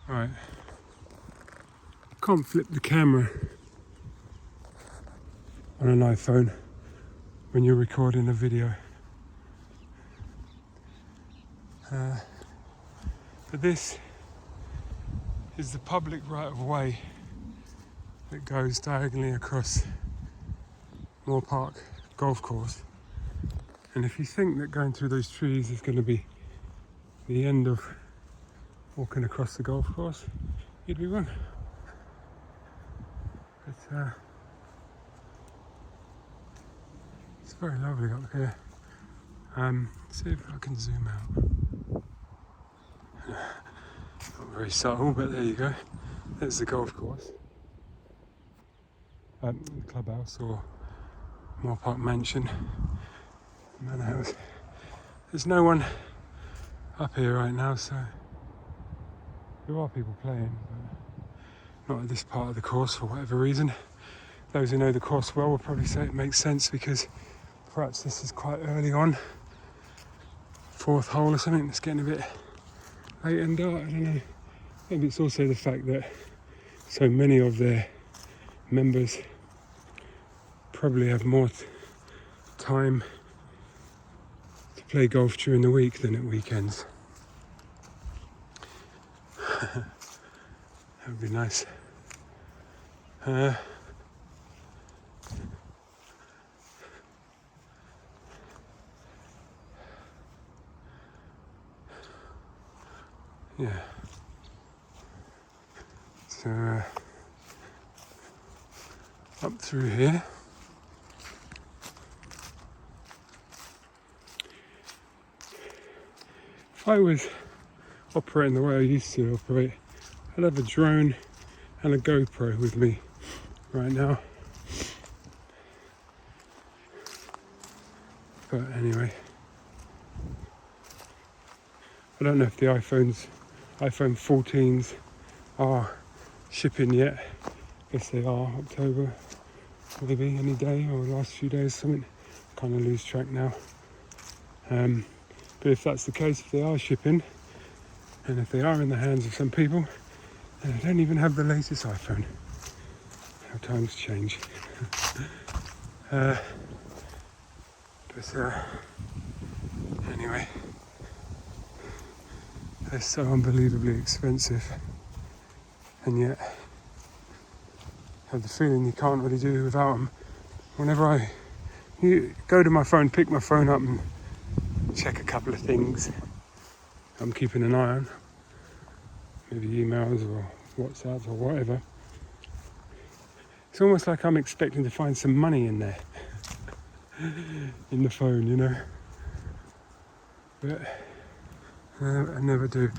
Right. Can't flip the camera on an iPhone when you're recording a video. But this is the public right of way that goes diagonally across Moor Park golf course. And if you think that going through those trees is going to be the end of walking across the golf course, you'd be wrong. But it's very lovely up here. See if I can zoom out. Not very subtle, but there you go. There's the golf course. The clubhouse or Moor Park Mansion, Manor House. There's no one up here right now, so there are people playing, but not at this part of the course for whatever reason. Those who know the course well will probably say it makes sense because perhaps this is quite early on, fourth hole or something. It's getting a bit late and dark, I don't know. Maybe it's also the fact that so many of their members probably have more time to play golf during the week than at weekends. That would be nice. Yeah. So up through here. If I was operating the way I used to operate, I'd have a drone and a GoPro with me right now. But anyway, I don't know if the iPhone 14s are shipping yet. Guess they are, October, maybe any day or last few days, something. Kind of lose track now. But if that's the case, if they are shipping, and if they are in the hands of some people, then I don't even have the latest iPhone. How times change. Anyway, they're so unbelievably expensive, and yet I have the feeling you can't really do without them. Whenever you go to my phone, pick my phone up and check a couple of things I'm keeping an eye on, maybe emails or WhatsApps or whatever, it's almost like I'm expecting to find some money in there, in the phone, you know, but I never do.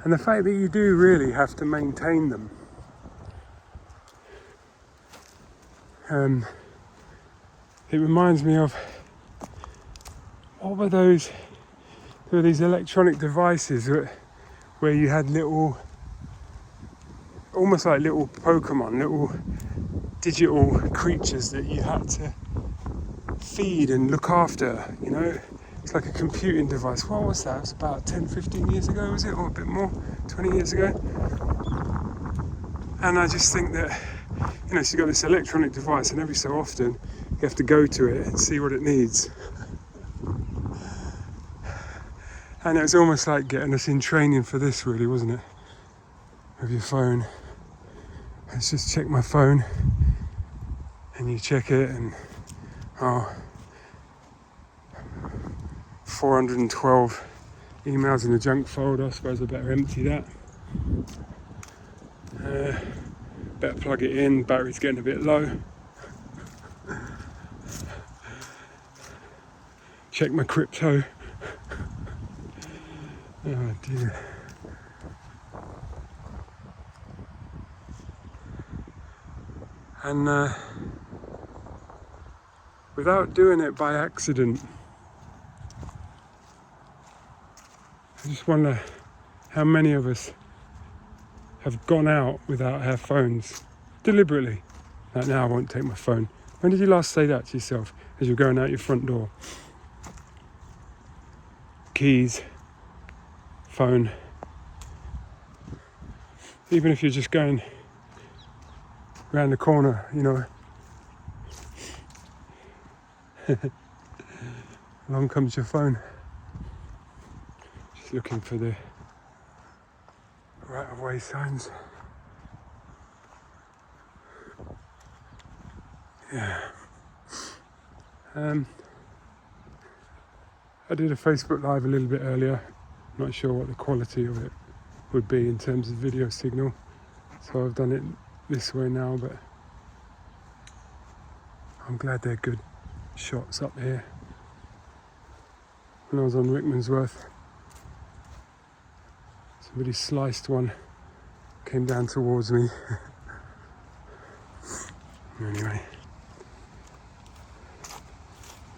And the fact that you do really have to maintain them, it reminds me of, what were those? There were these electronic devices where you had little, almost like little Pokemon, little digital creatures that you had to feed and look after, you know. It's like a computing device. What was that? It was about 10, 15 years ago, was it? Or a bit more, 20 years ago. And I just think that, you know, so you've got this electronic device and every so often you have to go to it and see what it needs. And it was almost like getting us in training for this, really, wasn't it? With your phone. Let's just check my phone. And you check it and, 412 emails in the junk folder. I suppose I better empty that. Better plug it in, battery's getting a bit low. Check my crypto. Oh dear. And without doing it by accident, I just wonder how many of us have gone out without our phones deliberately. Like, now I won't take my phone. When did you last say that to yourself as you're going out your front door? Keys, phone. even if you're just going around the corner, you know, along comes your phone. Just looking for the right of way signs. Yeah. I did a Facebook Live a little bit earlier. Not sure what the quality of it would be in terms of video signal, so I've done it this way now, but I'm glad they're good shots up here. When I was on Rickmansworth, somebody sliced one, came down towards me. Anyway,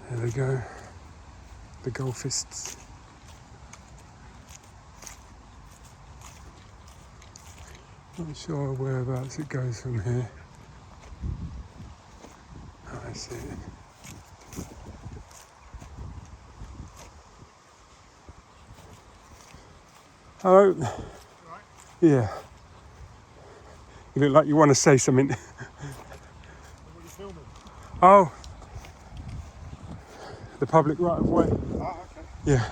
there they go, the golfists. Not sure whereabouts it goes from here. Oh, I see it. Hello. Right. Yeah. You look like you want to say something. What are you filming? Oh, the public right of way. Ah, okay. Yeah.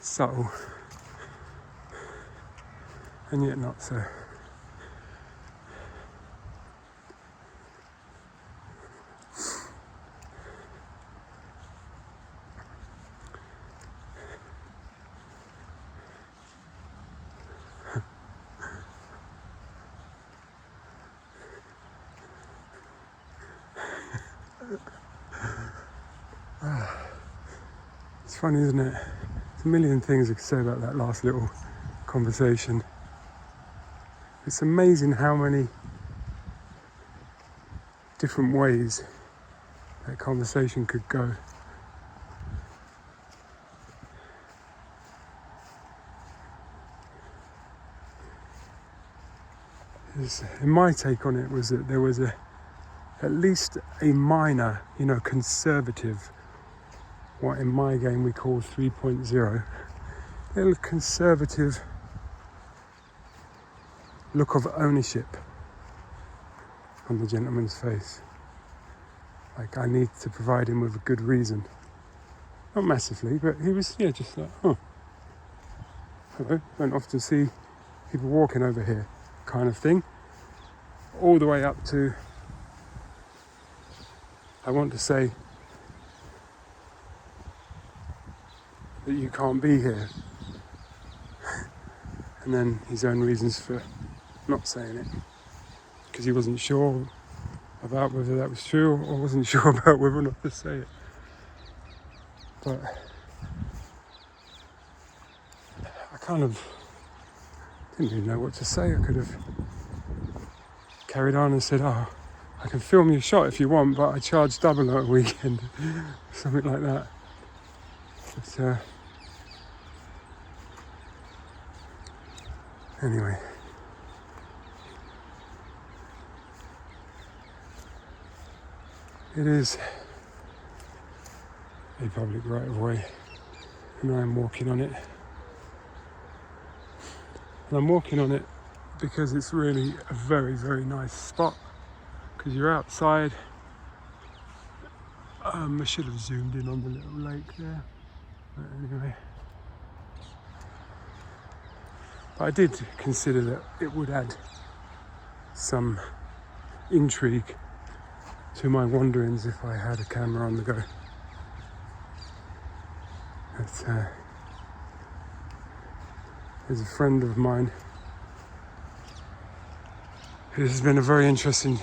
Subtle, and yet not so. It's funny, isn't it? There's a million things I could say about that last little conversation. It's amazing how many different ways that conversation could go. My take on it was that there was at least a minor, conservative, what in my game we call 3.0, little conservative look of ownership on the gentleman's face. Like, I need to provide him with a good reason. Not massively, but he was, just like, hello, don't often see people walking over here, kind of thing. All the way up to, I want to say that you can't be here. And then his own reasons for not saying it. Because he wasn't sure about whether that was true, or wasn't sure about whether or not to say it. But I kind of didn't really know what to say. I could have carried on and said, I can film your shot if you want, but I charge double at a weekend. Something like that. But anyway. It is a public right of way, and I'm walking on it. And I'm walking on it because it's really a very, very nice spot, because you're outside. I should have zoomed in on the little lake there, but anyway. But I did consider that it would add some intrigue to my wanderings if I had a camera on the go. But, there's a friend of mine who has been a very interesting,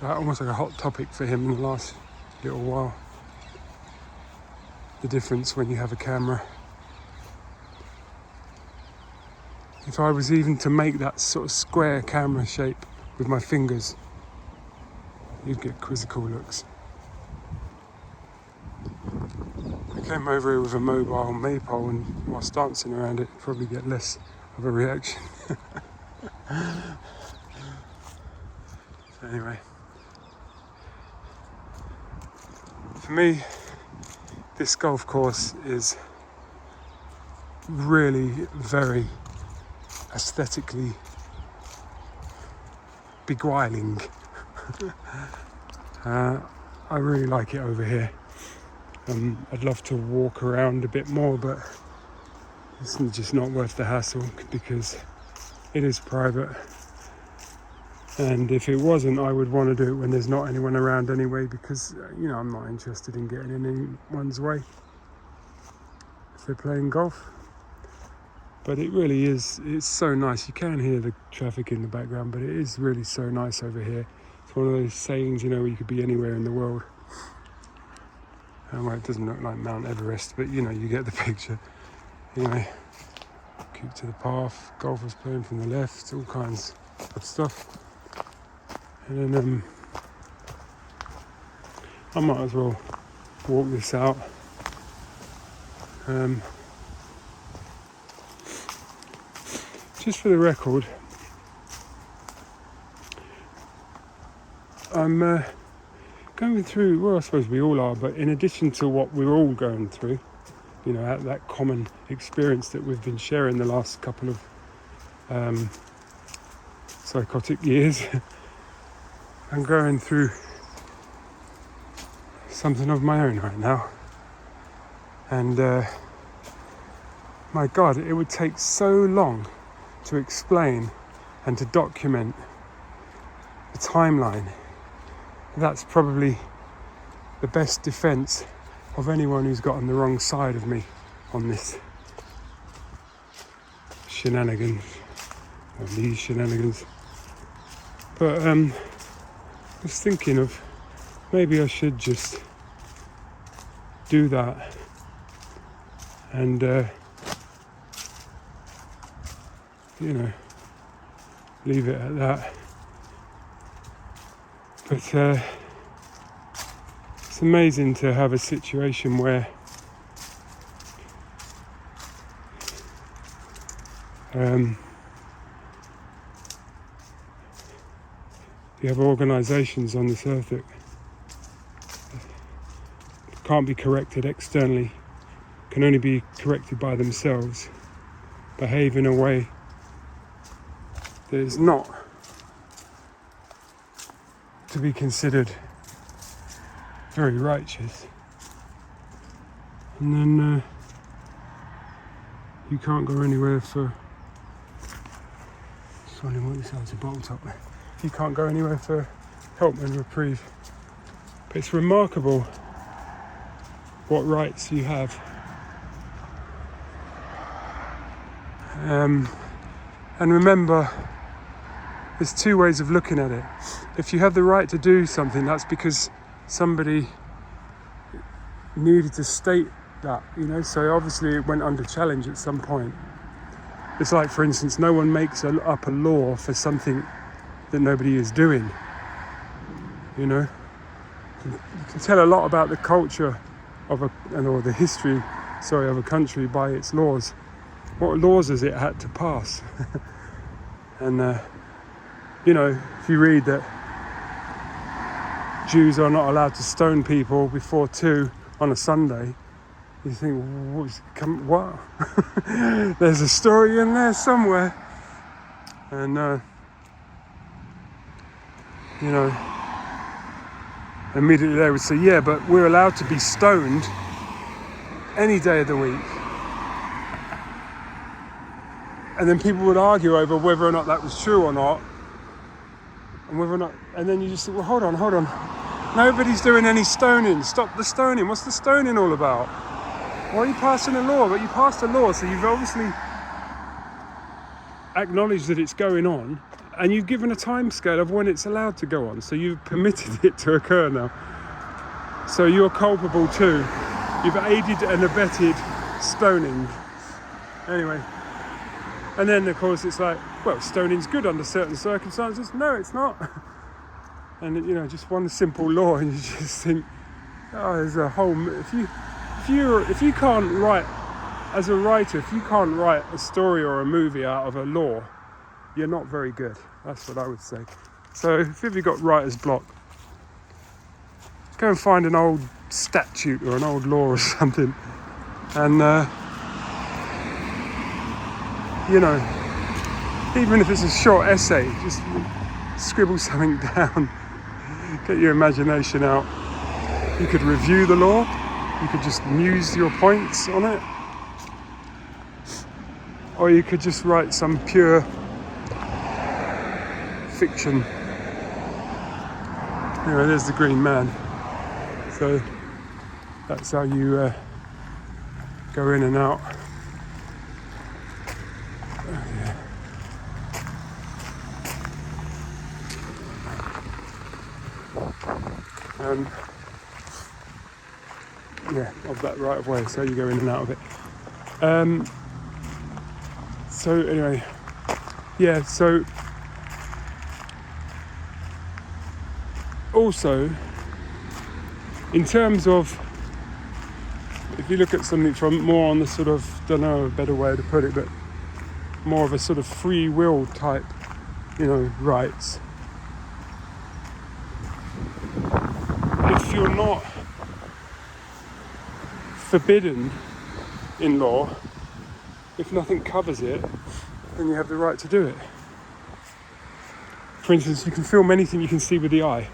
almost like a hot topic for him in the last little while. The difference when you have a camera. If I was even to make that sort of square camera shape with my fingers, you'd get quizzical looks. I came over here with a mobile maypole, and whilst dancing around it, probably get less of a reaction. So anyway, for me, this golf course is really very aesthetically beguiling. I really like it over here. I'd love to walk around a bit more, but it's just not worth the hassle because it is private. And if it wasn't, I would want to do it when there's not anyone around anyway, because I'm not interested in getting in anyone's way if they're playing golf. But it really is, it's so nice. You can hear the traffic in the background, but it is really so nice over here. It's one of those sayings, where you could be anywhere in the world. Well, it doesn't look like Mount Everest, but you get the picture. Anyway, keep to the path, golfers playing from the left, all kinds of stuff. And then I might as well walk this out. Just for the record, I'm going through, well, I suppose we all are, but in addition to what we're all going through, that common experience that we've been sharing the last couple of psychotic years, I'm going through something of my own right now. And my God, it would take so long to explain and to document the timeline. That's probably the best defense of anyone who's got on the wrong side of me on this shenanigans, or these shenanigans. But I was thinking of maybe I should just do that and leave it at that. But it's amazing to have a situation where you have organisations on this earth that can't be corrected externally, can only be corrected by themselves, behave in a way that is not to be considered very righteous. And then you can't go anywhere for... Sorry, what is that? It's a bottle top. You can't go anywhere for help and reprieve. But it's remarkable what rights you have. And remember, there's two ways of looking at it. If you have the right to do something, that's because somebody needed to state that, so obviously it went under challenge at some point. It's like, for instance, no one makes up a law for something that nobody is doing. You can tell a lot about the culture of or the history, of a country by its laws. What laws has it had to pass? And if you read that Jews are not allowed to stone people before 2 on a Sunday, you think, what? There's a story in there somewhere. And immediately they would say, yeah, but we're allowed to be stoned any day of the week. And then people would argue over whether or not that was true or not, and whether or not, and then you just think, well, hold on. Nobody's doing any stoning. Stop the stoning. What's the stoning all about? Why are you passing a law? But you passed a law, so you've obviously acknowledged that it's going on, and you've given a time scale of when it's allowed to go on. So you've permitted it to occur now. So you're culpable too. You've aided and abetted stoning. Anyway. And then, of course, it's like, well, stoning's good under certain circumstances. No, it's not. And, just one simple law, and you just think, oh, there's a whole... If you can't write, as a writer, if you can't write a story or a movie out of a law, you're not very good. That's what I would say. So if you've got writer's block, go and find an old statute or an old law or something, and you know, even if it's a short essay, just scribble something down, get your imagination out. You could review the law, you could just muse your points on it, or you could just write some pure fiction. Anyway, there's the Green Man. So that's how you go in and out. Of that right of way, so you go in and out of it. So anyway, so also in terms of, if you look at something from more on the sort of, don't know a better way to put it, but more of a sort of free will type, rights. If you're not forbidden in law, if nothing covers it, then you have the right to do it. For instance, you can film anything you can see with the eye.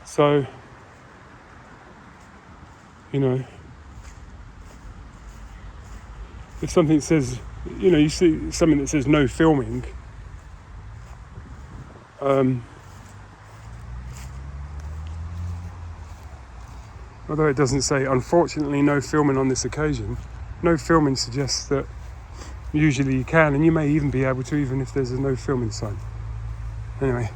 So, if something says, you see something that says no filming, although it doesn't say, unfortunately, no filming on this occasion, no filming suggests that usually you can, and you may even be able to, even if there's a no filming sign. Anyway,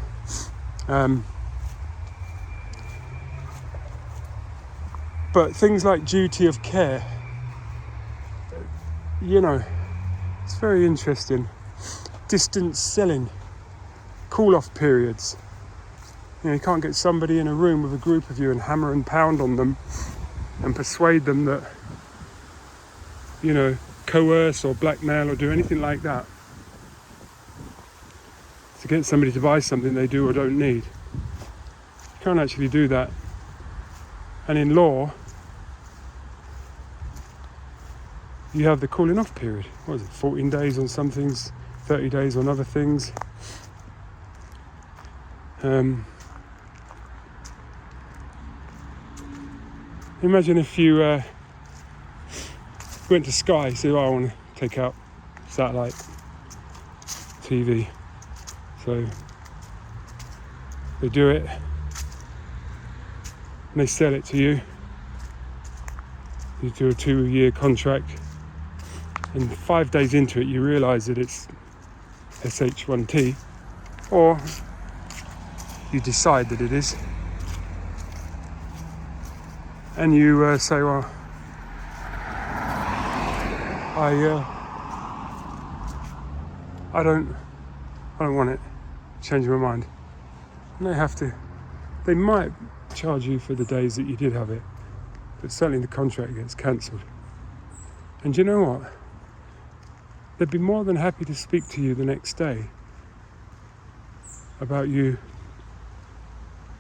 but things like duty of care, it's very interesting. Distance selling, cool-off periods. You can't get somebody in a room with a group of you and hammer and pound on them and persuade them that, coerce or blackmail or do anything like that to get somebody to buy something they do or don't need. You can't actually do that. And in law, you have the cooling off period. What is it, 14 days on some things, 30 days on other things. Imagine if you went to Sky, said, I want to take out satellite TV. So they do it, and they sell it to you. You do a 2-year contract, and 5 days into it you realise that it's SH1T, or you decide that it is, and you say, well, I don't want it. Change my mind. And they might charge you for the days that you did have it, but certainly the contract gets cancelled. And do you know what? They'd be more than happy to speak to you the next day about you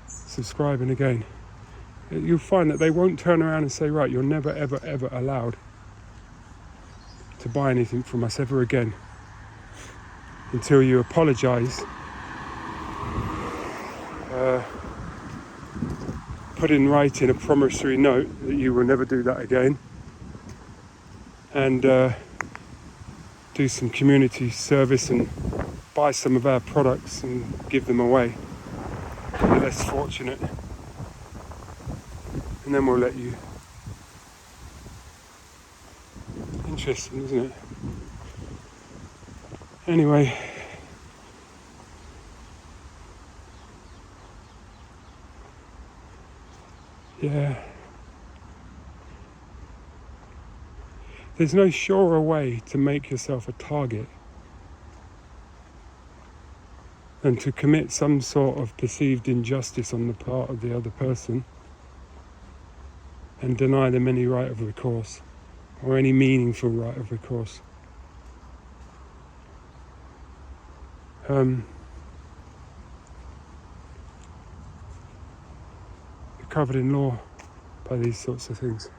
subscribing again. You'll find that they won't turn around and say, right, you're never, ever, ever allowed to buy anything from us ever again until you apologise, put in writing a promissory note that you will never do that again, and do some community service and buy some of our products and give them away to the less fortunate, and then we'll let you. Interesting, isn't it? Anyway, yeah, there's no surer way to make yourself a target than to commit some sort of perceived injustice on the part of the other person and deny them any right of recourse, or any meaningful right of recourse. covered in law by these sorts of things.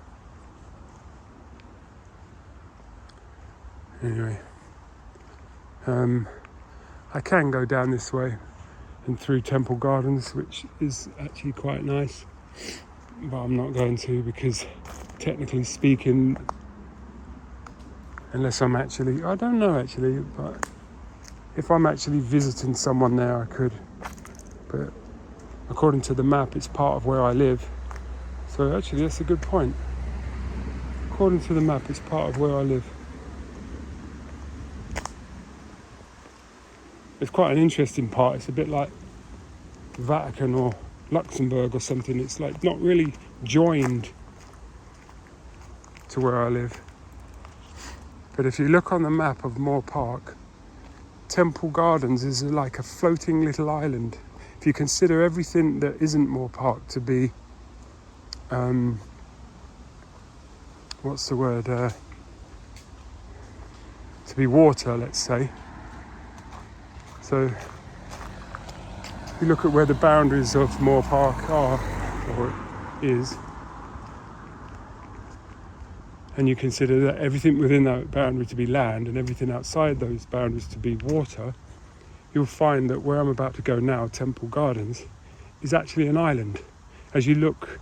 Anyway, I can go down this way and through Temple Gardens, which is actually quite nice, but I'm not going to because, technically speaking, unless I'm actually, I don't know actually, but if I'm actually visiting someone there I could, but according to the map it's part of where I live, so actually that's a good point. According to the map it's part of where I live. It's quite an interesting part. It's a bit like Vatican or Luxembourg or something. It's like not really joined to where I live. But if you look on the map of Moor Park, Temple Gardens is like a floating little island. If you consider everything that isn't Moor Park to be, what's the word? To be water, let's say. So if you look at where the boundaries of Moor Park are, or is, and you consider that everything within that boundary to be land and everything outside those boundaries to be water, you'll find that where I'm about to go now, Temple Gardens, is actually an island. As you look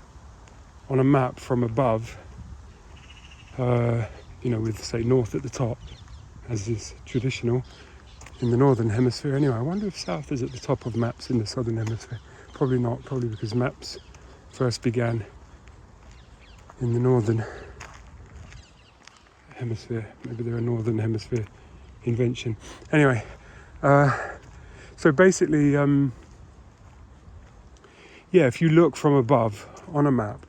on a map from above, with, say, north at the top, as is traditional in the northern hemisphere anyway. I wonder if south is at the top of maps in the southern hemisphere. Probably not, probably because maps first began in the northern hemisphere. Maybe they're a northern hemisphere invention. Anyway, so basically, if you look from above on a map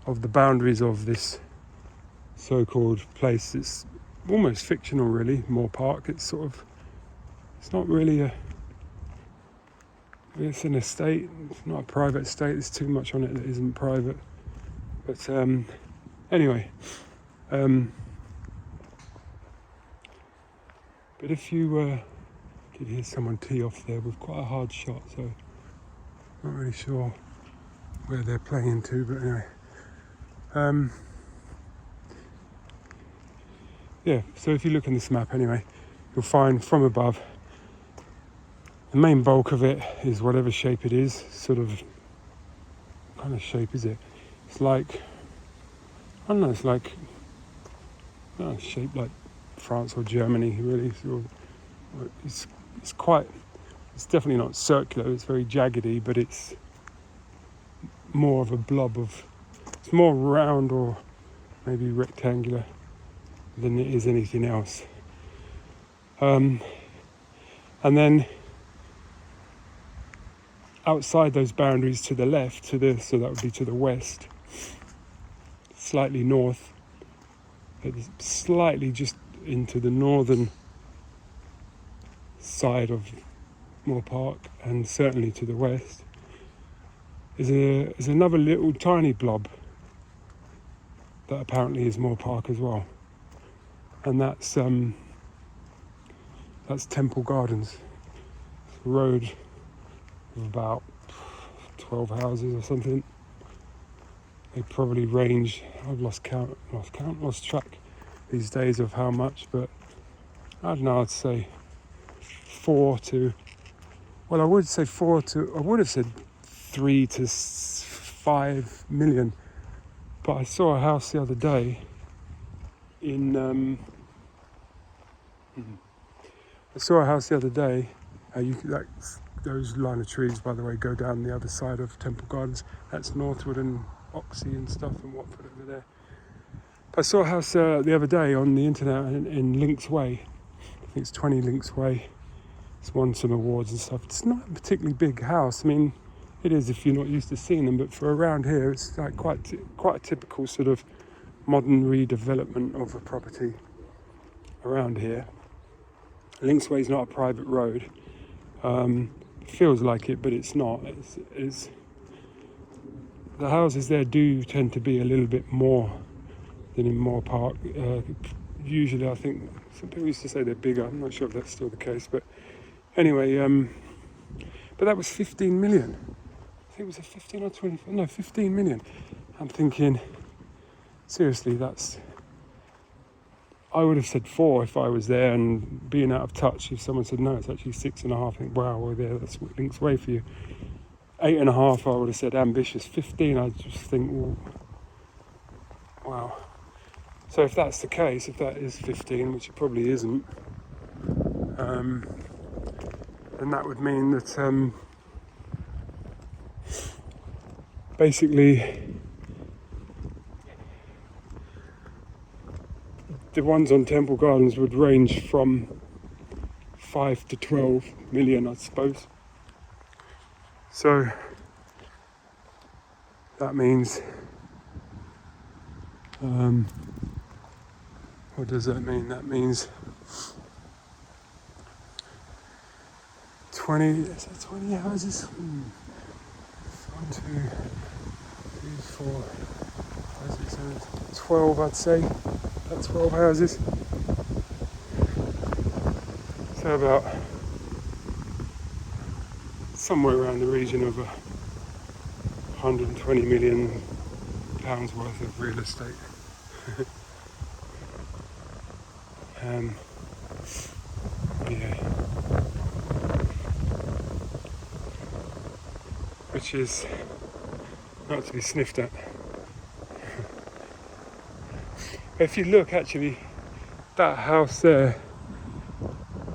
of the boundaries of this so-called place, it's almost fictional really, Moor Park. It's not really it's an estate, it's not a private estate, there's too much on it that isn't private. But anyway, but if you did hear someone tee off there with quite a hard shot, so not really sure where they're playing to, but anyway. So if you look in this map anyway, you'll find from above the main bulk of it is whatever shape it is. Sort of, what kind of shape is it? It's like, I don't know, it's like shaped like France or Germany really. It's definitely not circular, it's very jaggedy, but it's more of a blob of, it's more round or maybe rectangular than it is anything else. And then outside those boundaries to the left, so that would be to the west, slightly north, but slightly just into the northern side of Moor Park, and certainly to the west, is another little tiny blob that apparently is Moor Park as well, and that's Temple Gardens. It's a road of about 12 houses or something. They probably range, I've lost track these days of how much, but I don't know, I'd say 4 to, well, I would have said 3 to 5 million, but I saw a house the other day those line of trees, by the way, go down the other side of Temple Gardens. That's Northwood and Oxley and stuff and Watford over there. But I saw a house the other day on the internet in Links Way. I think it's 20 Links Way. It's won some awards and stuff. It's not a particularly big house. I mean, it is if you're not used to seeing them, but for around here, it's like quite a typical sort of modern redevelopment of a property around here. Links Way is not a private road. Feels like it, but it's not. It's the houses there do tend to be a little bit more than in Moor Park. Usually, I think some people used to say they're bigger. I'm not sure if that's still the case, but anyway. But that was 15 million. think it was a 15 or 20, no, 15 million. I'm thinking, seriously, I would have said 4 if I was there, and being out of touch, if someone said no, it's actually 6.5, I think, wow, we're there, that's what links way for you. 8.5, I would have said ambitious. 15, I just think, well, wow. So if that's the case, if that is 15, which it probably isn't, then that would mean that basically the ones on Temple Gardens would range from 5 to 12 million, I suppose. So that means, what does that mean? That means 20, is that 20 houses? 1, 2, 3, 4, 5, 6, 7, 12, I'd say. That's 12 houses. So about somewhere around the region of 120 million pounds worth of real estate. Yeah. Which is not to be sniffed at. If you look, actually, that house there,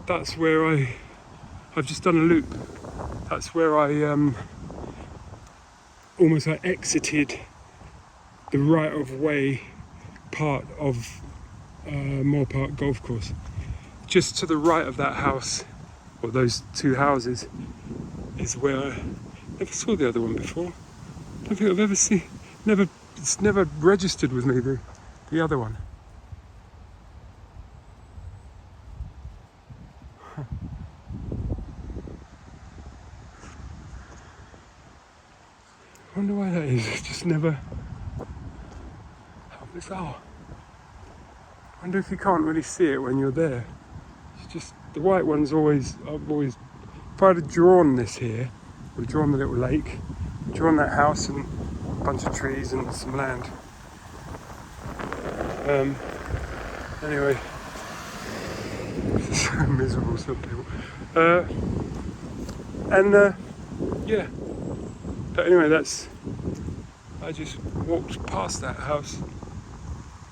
that's where I've just done a loop. That's where I almost like exited the right of way part of Moor Park golf course. Just to the right of that house, or those 2 houses, is where I never saw the other one before. I don't think I've ever seen, it's never registered with me, the other one. I wonder why that is. It's just never. How bizarre. I wonder if you can't really see it when you're there. It's just the white one's always. If I'd have drawn this here, would have drawn the little lake, drawn that house and a bunch of trees and some land. Anyway, it's so miserable, some people. Yeah. But anyway, I just walked past that house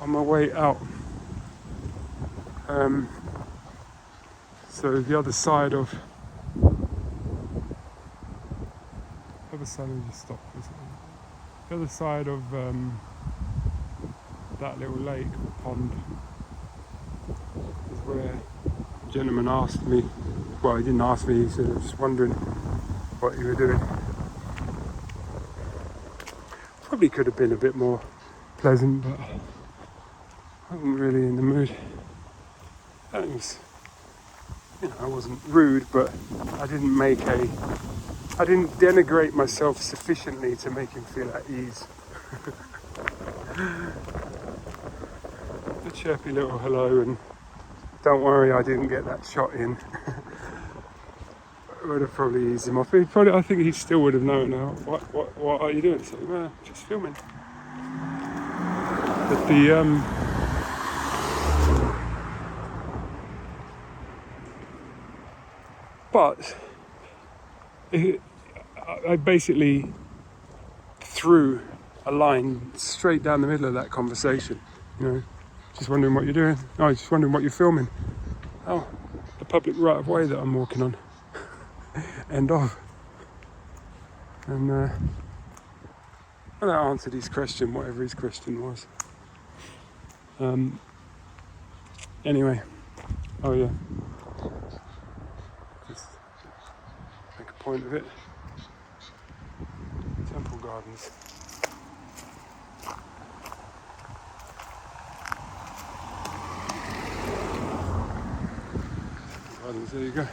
on my way out. So the other side of, let me just stop for a second. The other side of that little lake or pond is where a gentleman asked me, well, he didn't ask me, he said, I was just wondering what you were doing. Probably could have been a bit more pleasant, but I wasn't really in the mood. It was, I wasn't rude, but I didn't denigrate myself sufficiently to make him feel at ease. A chirpy little hello, and don't worry, I didn't get that shot in. It would have probably eased him off. I think he still would have known. What are you doing? So, just filming. But I basically threw a line straight down the middle of that conversation. Just wondering what you're doing. Oh, just wondering what you're filming. Oh, the public right of way that I'm walking on. End of. And that answered his question, whatever his question was. Anyway, oh yeah, just make a point of it. Temple Gardens. Gardens, there you go.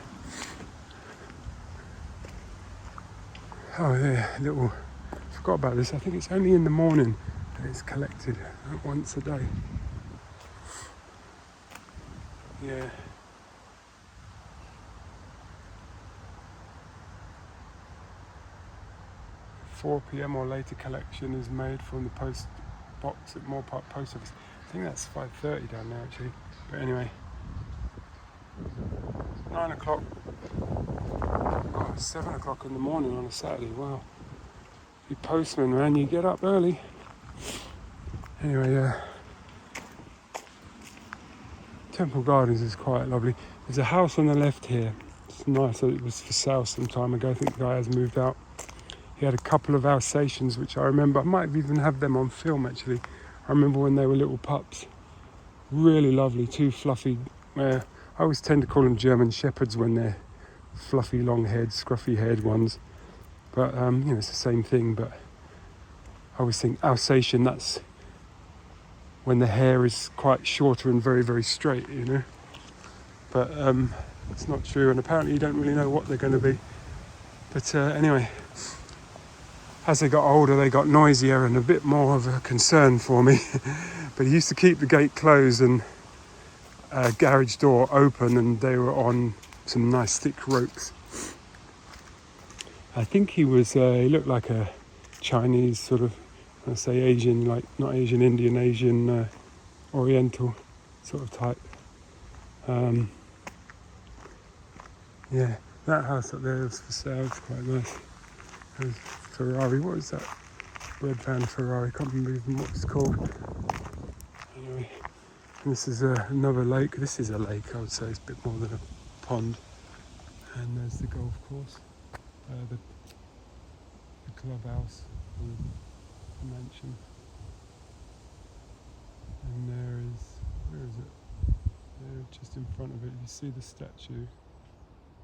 Oh yeah, forgot about this. I think it's only in the morning that it's collected, once a day. Yeah. 4 p.m. or later collection is made from the post box at Moor Park Post Office. I think that's 5:30 down there actually. But anyway, 9 o'clock. Oh, it's 7 o'clock in the morning on a Saturday. Wow. You postman, man, you get up early. Anyway, Temple Gardens is quite lovely. There's a house on the left here. It's nice. It was for sale some time ago. I think the guy has moved out. He had a couple of Alsatians, which I remember. I might even have them on film, actually. I remember when they were little pups. Really lovely, 2 fluffy. I always tend to call them German Shepherds when they're fluffy, long-haired, scruffy-haired ones. But, it's the same thing. But I always think Alsatian, that's when the hair is quite shorter and very, very straight, But it's not true, and apparently you don't really know what they're going to be. But anyway, as they got older, they got noisier and a bit more of a concern for me. But he used to keep the gate closed and garage door open, and they were on some nice thick ropes. I think he looked like a Chinese sort of, I say Asian, like not Asian Indian, Asian Oriental sort of type. Yeah, that house up there is for sale. It's quite nice. There's Ferrari. What is that? Red van Ferrari. Can't remember even what it's called. Anyway, and this is another lake. This is a lake, I would say. It's a bit more than a pond. And there's the golf course, the clubhouse, the mansion. And where is it? There, just in front of it, you see the statue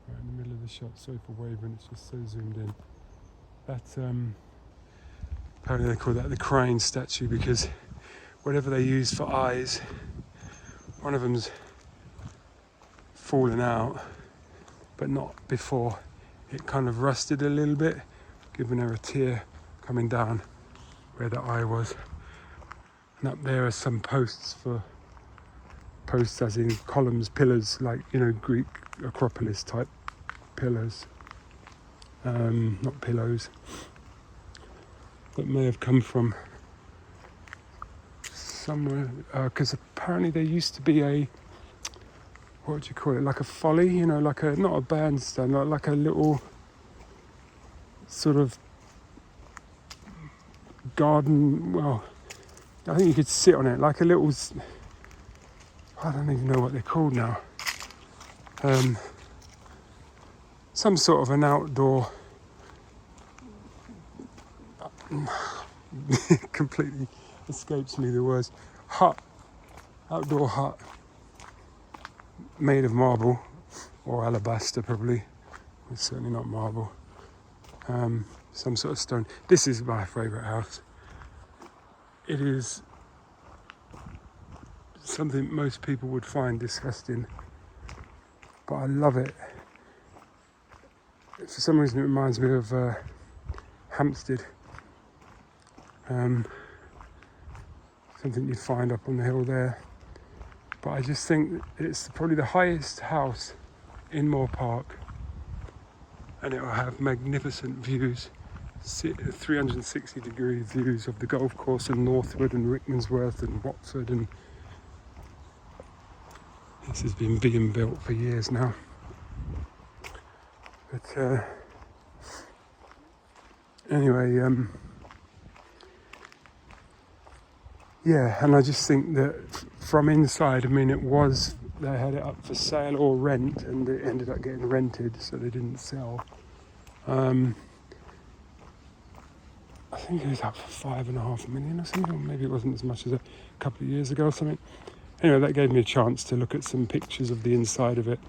right in the middle of the shot. Sorry for waving, it's just so zoomed in. That's apparently they call that the crying statue, because whatever they use for eyes, one of them's fallen out, but not before it kind of rusted a little bit, giving her a tear coming down where the eye was. And up there are some posts as in columns, pillars, like, Greek Acropolis type pillars, not pillows, that may have come from somewhere, because apparently there used to be a, what would you call it, like a folly, like a, not a bandstand, like a little sort of garden, well, I think you could sit on it, like a little, I don't even know what they're called now. Some sort of an outdoor, completely escapes me the words, outdoor hut, made of marble, or alabaster probably, it's certainly not marble, some sort of stone. This is my favourite house. It is something most people would find disgusting, but I love it. For some reason it reminds me of Hampstead, something you'd find up on the hill there. But I just think it's probably the highest house in Moor Park, and it will have magnificent views, 360-degree views of the golf course and Northwood and Rickmansworth and Watford, and this has been being built for years now. But anyway, yeah, and I just think that from inside, I mean, they had it up for sale or rent, and it ended up getting rented, so they didn't sell. I think it was up for $5.5 million or something, or maybe it wasn't as much as a couple of years ago or something. Anyway, that gave me a chance to look at some pictures of the inside of it,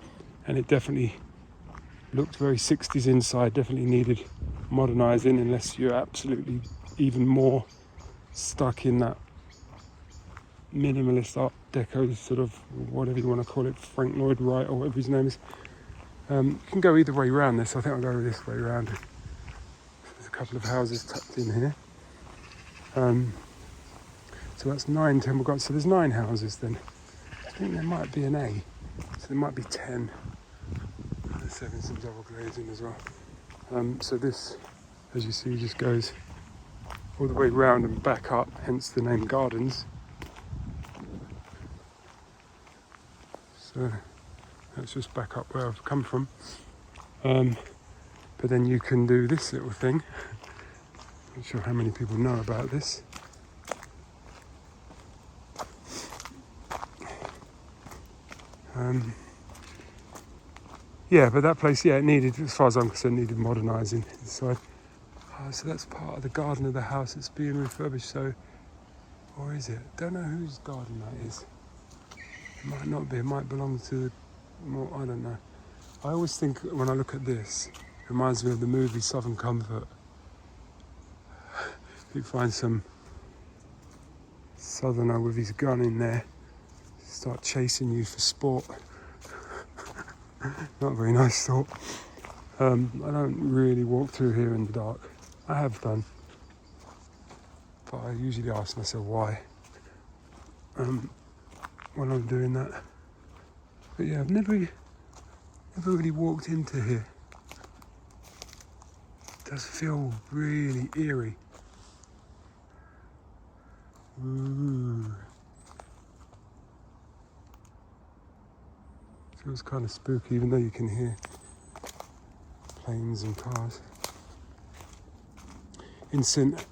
and it definitely looked very 60s inside, definitely needed modernising, unless you're absolutely even more stuck in that minimalist art deco sort of, whatever you want to call it, Frank Lloyd Wright or whatever his name is. You can go either way around this. I think I'll go this way around. There's a couple of houses tucked in here. So that's 9 Temple Gardens. So there's 9 houses then. I think there might be an A. So there might be 10. There's 7 some double glazing as well. So this as you see, just goes all the way round and back up, hence the name Gardens. So that's just back up where I've come from. But then you can do this little thing. Not sure how many people know about this. Yeah, but that place, yeah, it needed, as far as I'm concerned, needed modernising inside. Oh, so that's part of the garden of the house that's being refurbished, so, or is it? Don't know whose garden that is. It might not be, it might belong to more, I don't know. I always think when I look at this, it reminds me of the movie Southern Comfort. You find some southerner with his gun in there, start chasing you for sport. Not a very nice thought. I don't really walk through here in the dark. I have done, but I usually ask myself why when I'm doing that. But yeah, I've never really walked into here. It does feel really eerie. Ooh. Feels kind of spooky, even though you can hear planes and cars. In St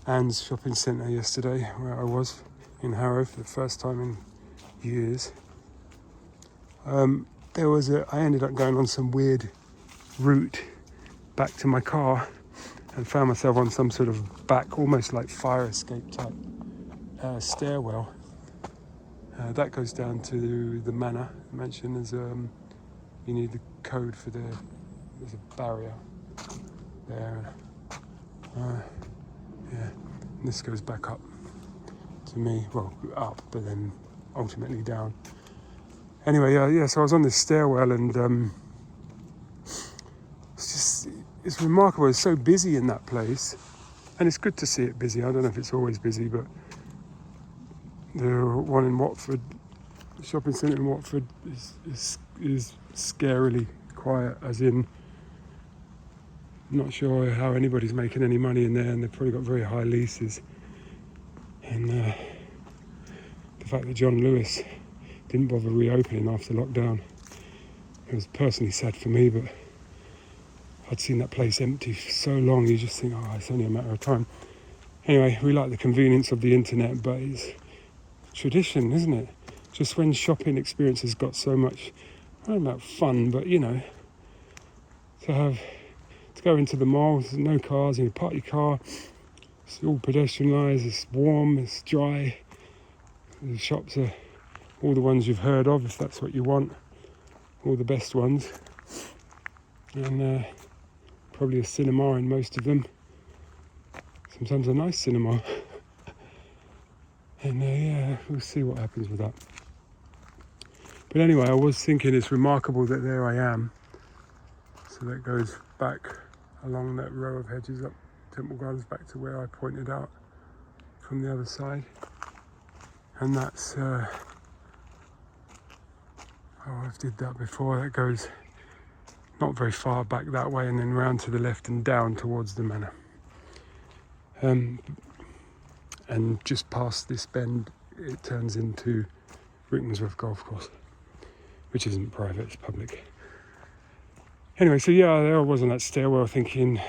Anne's shopping centre yesterday, where I was in Harrow for the first time in years, I ended up going on some weird route back to my car and found myself on some sort of back, almost like fire escape type stairwell. That goes down to the mansion. There's you need the code for there's a barrier there. Yeah, and this goes back up to me. Well, up, but then ultimately down. Anyway, yeah. So I was on this stairwell, and it's remarkable. It's so busy in that place, and it's good to see it busy. I don't know if it's always busy, but the one in Watford, the shopping centre in Watford, is scarily quiet, as in, not sure how anybody's making any money in there, and they've probably got very high leases. And the fact that John Lewis didn't bother reopening after lockdown, it was personally sad for me, but I'd seen that place empty for so long, you just think, oh, it's only a matter of time. Anyway, we like the convenience of the internet, but it's tradition, isn't it? Just when shopping experiences got so much, I don't know about fun, but to go into the mall, there's no cars, you park your car, it's all pedestrianised, it's warm, it's dry, the shops are all the ones you've heard of, if that's what you want, all the best ones, and probably a cinema in most of them, sometimes a nice cinema. And yeah, we'll see what happens with that. But anyway, I was thinking it's remarkable that there I am. So that goes back along that row of hedges up Temple Gardens back to where I pointed out from the other side. And that's, I did that before. That goes not very far back that way and then round to the left and down towards the manor. And just past this bend, it turns into Rickmansworth Golf Course, which isn't private, it's public. Anyway, so yeah, there I was on that stairwell thinking,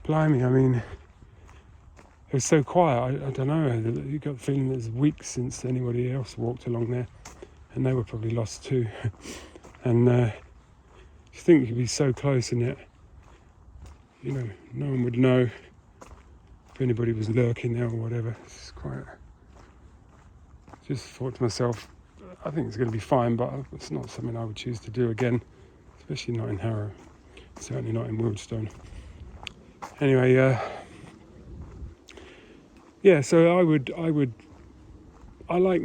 blimey, I mean, it was so quiet, I don't know, you got the feeling there's weeks since anybody else walked along there, and they were probably lost too. And you think you could be so close and yet, no one would know if anybody was lurking there or whatever. It's quite, just thought to myself, I think it's going to be fine, but it's not something I would choose to do again, especially not in Harrow, certainly not in Wildstone. Anyway, yeah, so I like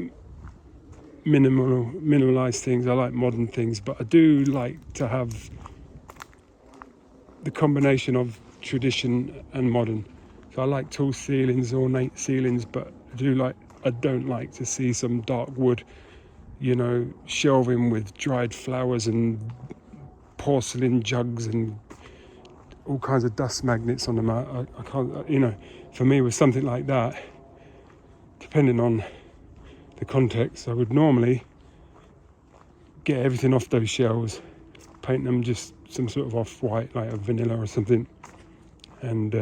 minimalised things, I like modern things, but I do like to have the combination of tradition and modern. So I like tall ceilings, ornate ceilings, but I don't like to see some dark wood, shelving with dried flowers and porcelain jugs and all kinds of dust magnets on them. I can't, you know, for me with something like that, depending on the context, I would normally get everything off those shells, paint them just some sort of off-white, like a vanilla or something, and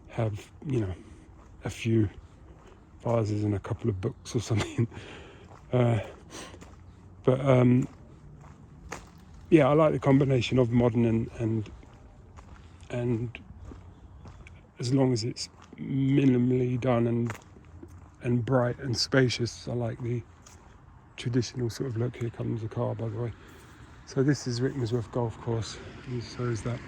have, you know, a few vases and a couple of books or something. But yeah, I like the combination of modern and as long as it's minimally done and bright and spacious. I like the traditional sort of look. Here comes a car, by the way. So this is Rickmansworth Golf Course, and so is that.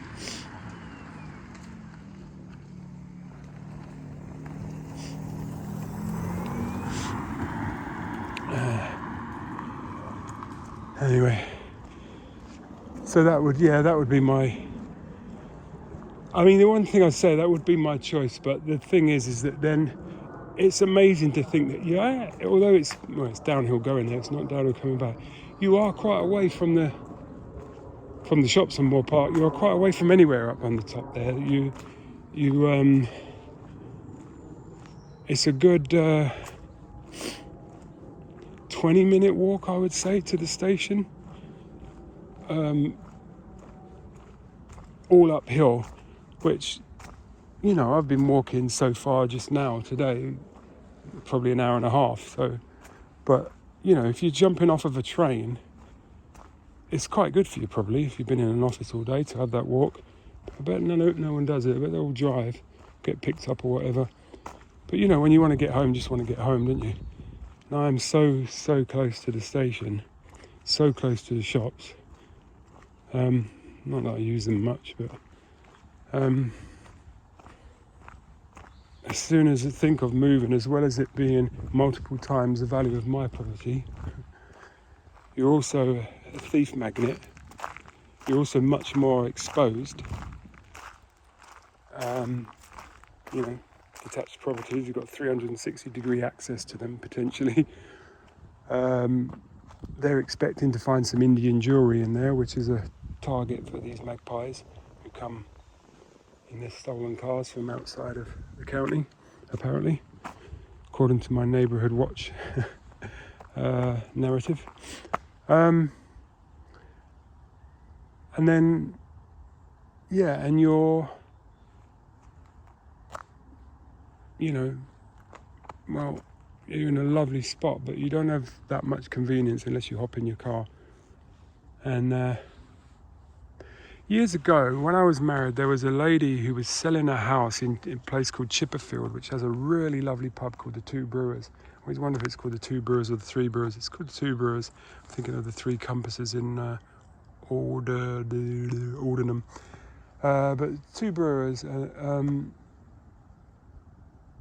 Anyway, so that would be my. I mean, the one thing I'd say, that would be my choice, but the thing is that then it's amazing to think that, although it's downhill going there, it's not downhill coming back. You are quite away from the shops on Moor Park. You are quite away from anywhere up on the top there. It's a good 20-minute walk, I would say, to the station. All uphill, which, you know, I've been walking so far just now today, probably an hour and a half. So, but you know, if you're jumping off of a train, it's quite good for you probably if you've been in an office all day to have that walk. I bet no one does it. I bet they all drive, get picked up or whatever. But you know, when you want to get home, you just want to get home, don't you? And I'm so close to the station, so close to the shops. Not that I use them much, but as soon as I think of moving, as well as it being multiple times the value of my property, you're also a thief magnet. You're also much more exposed. You know, detached properties, you've got 360-degree access to them potentially. They're expecting to find some Indian jewellery in there, which is a target for these magpies who come in their stolen cars from outside of the county, apparently, according to my neighbourhood watch narrative. And then, and you're, you know, well, you're in a lovely spot, but you don't have that much convenience unless you hop in your car. And years ago, when I was married, there was a lady who was selling a house in a place called Chipperfield, which has a really lovely pub called the Two Brewers. I always wonder if it's called the Two Brewers or the Three Brewers. It's called the Two Brewers. I'm thinking of the Three Compasses in Aldenham. But Two Brewers, a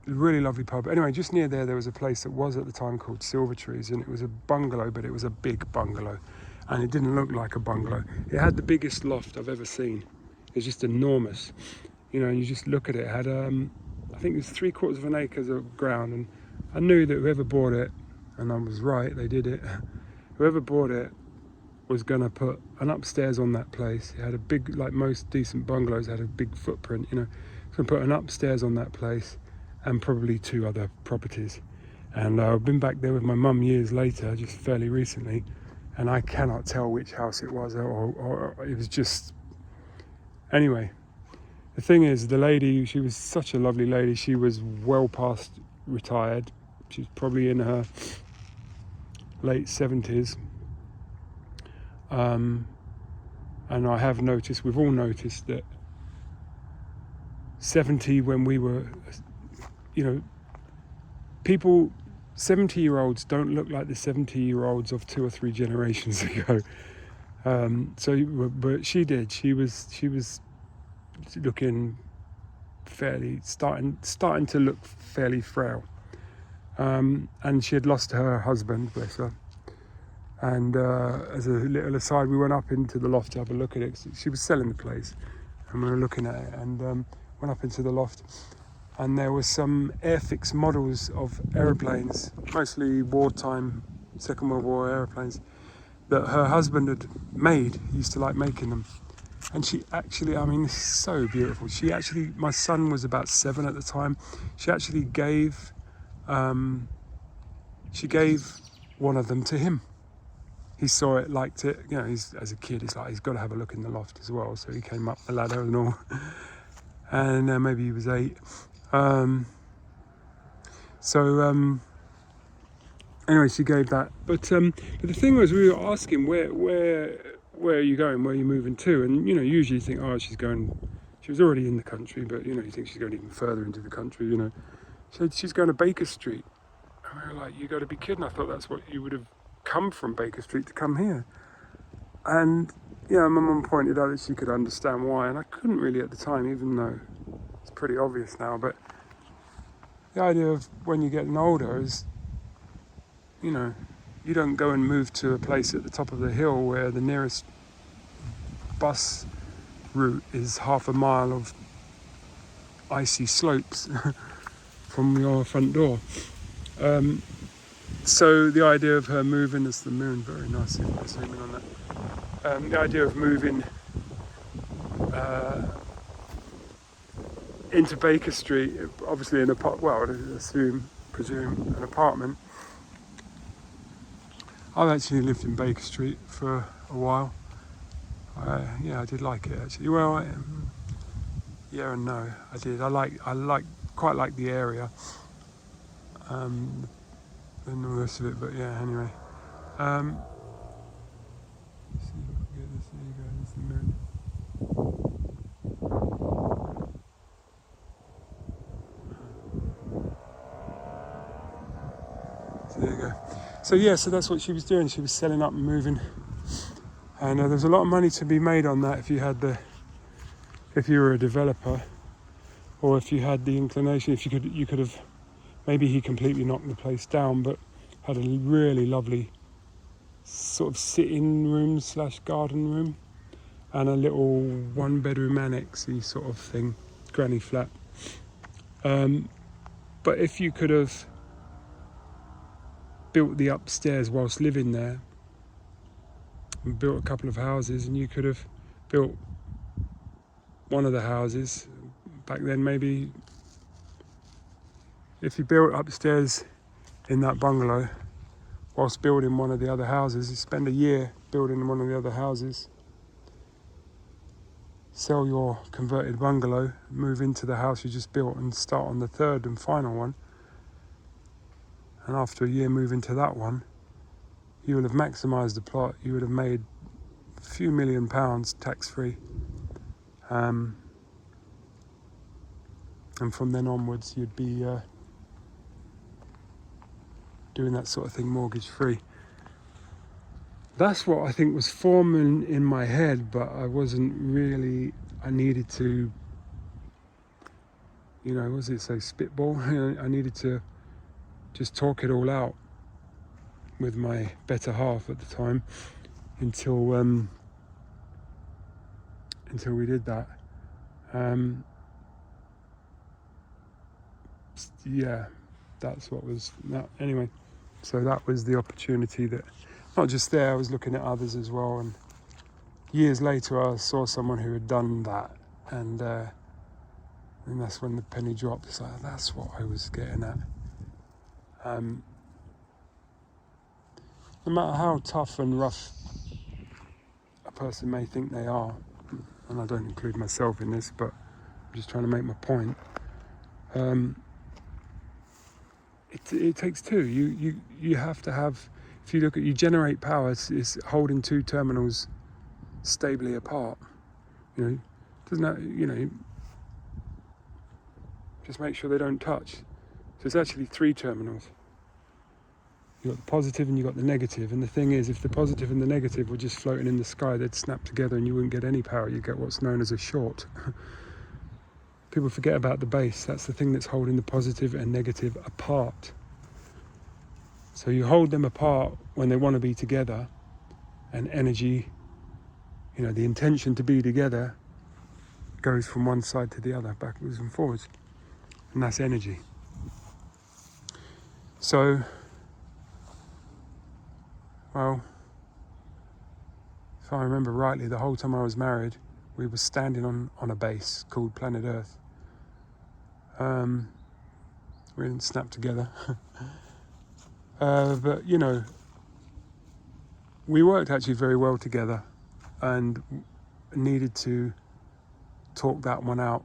really lovely pub. Anyway, just near there was a place that was at the time called Silver Trees, and it was a bungalow, but it was a big bungalow. And it didn't look like a bungalow. It had the biggest loft I've ever seen. It was just enormous. You know, and you just look at it. It had, I think it was 3/4 of an acre of ground. And I knew that whoever bought it, and I was right, they did it. Whoever bought it was going to put an upstairs on that place. It had a big, like most decent bungalows, had a big footprint, you know. It's going to put an upstairs on that place and probably 2 other properties. And I've been back there with my mum years later, just fairly recently. And I cannot tell which house it was, or it was just... Anyway, the thing is, the lady, she was such a lovely lady. She was well past retired. She was probably in her late 70s. And I have noticed, we've all noticed that 70 when we were, you know, people... 70-year-olds don't look like the 70-year-olds of 2 or 3 generations ago. But she did. She was looking fairly starting to look fairly frail. And she had lost her husband, bless her. And as a little aside, we went up into the loft to have a look at it. She was selling the place, and we were looking at it. And went up into the loft. And there were some Airfix models of aeroplanes, mostly wartime, Second World War aeroplanes, that her husband had made. He used to like making them. And she actually, I mean, this is so beautiful. She actually, my son was about 7 at the time. She actually gave one of them to him. He saw it, liked it. You know, as a kid, he's got to have a look in the loft as well. So he came up the ladder and all. And maybe he was 8. Anyway, she gave that. But the thing was, we were asking where are you going? Where are you moving to? And you know, usually you think, oh, she was already in the country, but you know, you think she's going even further into the country. You know, she said she's going to Baker Street. And we were like, you got to be kidding! I thought that's what you would have come from Baker Street to come here. And yeah, my mum pointed out that she could understand why, and I couldn't really at the time, even though it's pretty obvious now. But the idea of when you're getting older is, you know, you don't go and move to a place at the top of the hill where the nearest bus route is half a mile of icy slopes from your front door. So the idea of her moving, as the moon, very nice, if I zoom in on that. The idea of moving into Baker Street, obviously in presume an apartment. I've actually lived in Baker Street for a while. Yeah, I did like it actually. Well, yeah and no, I did. I quite like the area, and the rest of it. But yeah, anyway. Let's see if I can get this. There you go. There's the moon. So there you go. So yeah, so that's what she was doing. She was selling up and moving, and there's a lot of money to be made on that if you were a developer, or if you had the inclination. If you could have. Maybe he completely knocked the place down, but had a really lovely sort of sitting room / garden room, and a little 1-bedroom annexy sort of thing, granny flat. But if you could have built the upstairs whilst living there, and built a couple of houses, and you could have built one of the houses back then, maybe if you built upstairs in that bungalow whilst building one of the other houses, you spend a year building one of the other houses, sell your converted bungalow, move into the house you just built and start on the third and final one, and after a year move into that one, you will have maximised the plot. You would have made a few £1,000,000 tax-free, and from then onwards you'd be doing that sort of thing mortgage-free. That's what I think was forming in my head, but I wasn't really. I needed to, spitball? I needed to just talk it all out with my better half at the time until we did that. Yeah, that's what was that. Anyway, so that was the opportunity that, not just there, I was looking at others as well, and years later I saw someone who had done that, and that's when the penny dropped. It's like, that's what I was getting at. No matter how tough and rough a person may think they are, and I don't include myself in this, but I'm just trying to make my point. It takes two. You have to have. If you look at, you generate power, it's holding two terminals stably apart. Doesn't that, just make sure they don't touch. So it's actually 3 terminals. You've got the positive and you've got the negative. And the thing is, if the positive and the negative were just floating in the sky, they'd snap together and you wouldn't get any power. You'd get what's known as a short. People forget about the base. That's the thing that's holding the positive and negative apart. So you hold them apart when they want to be together, and energy, the intention to be together goes from one side to the other, backwards and forwards. And that's energy. So, well, if I remember rightly, the whole time I was married, We were standing on a base called Planet Earth. We didn't snap together. But, you know, we worked actually very well together and needed to talk that one out.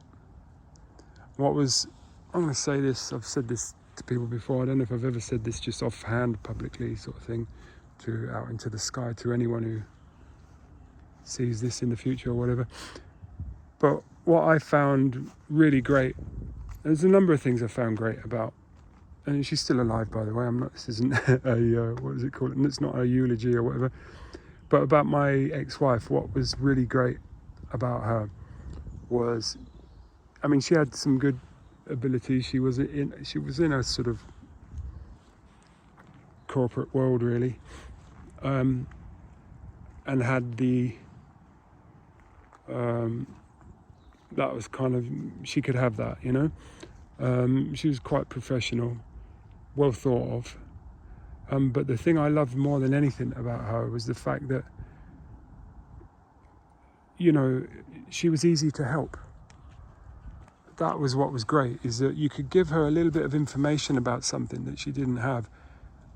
I'm going to say this, I've said this to people before, I don't know if I've ever said this just offhand publicly sort of thing, out into the sky to anyone who sees this in the future or whatever. But what I found really great, there's a number of things I found great about, and she's still alive, by the way. This isn't a, what is it called? It's not a eulogy or whatever. But about my ex-wife, what was really great about her was, I mean, she had some good abilities. She was in a sort of corporate world, really, and had the that was kind of, she could have that, you know. She was quite professional, well thought of. But the thing I loved more than anything about her was the fact that, you know, she was easy to help. That was what was great, is that you could give her a little bit of information about something that she didn't have,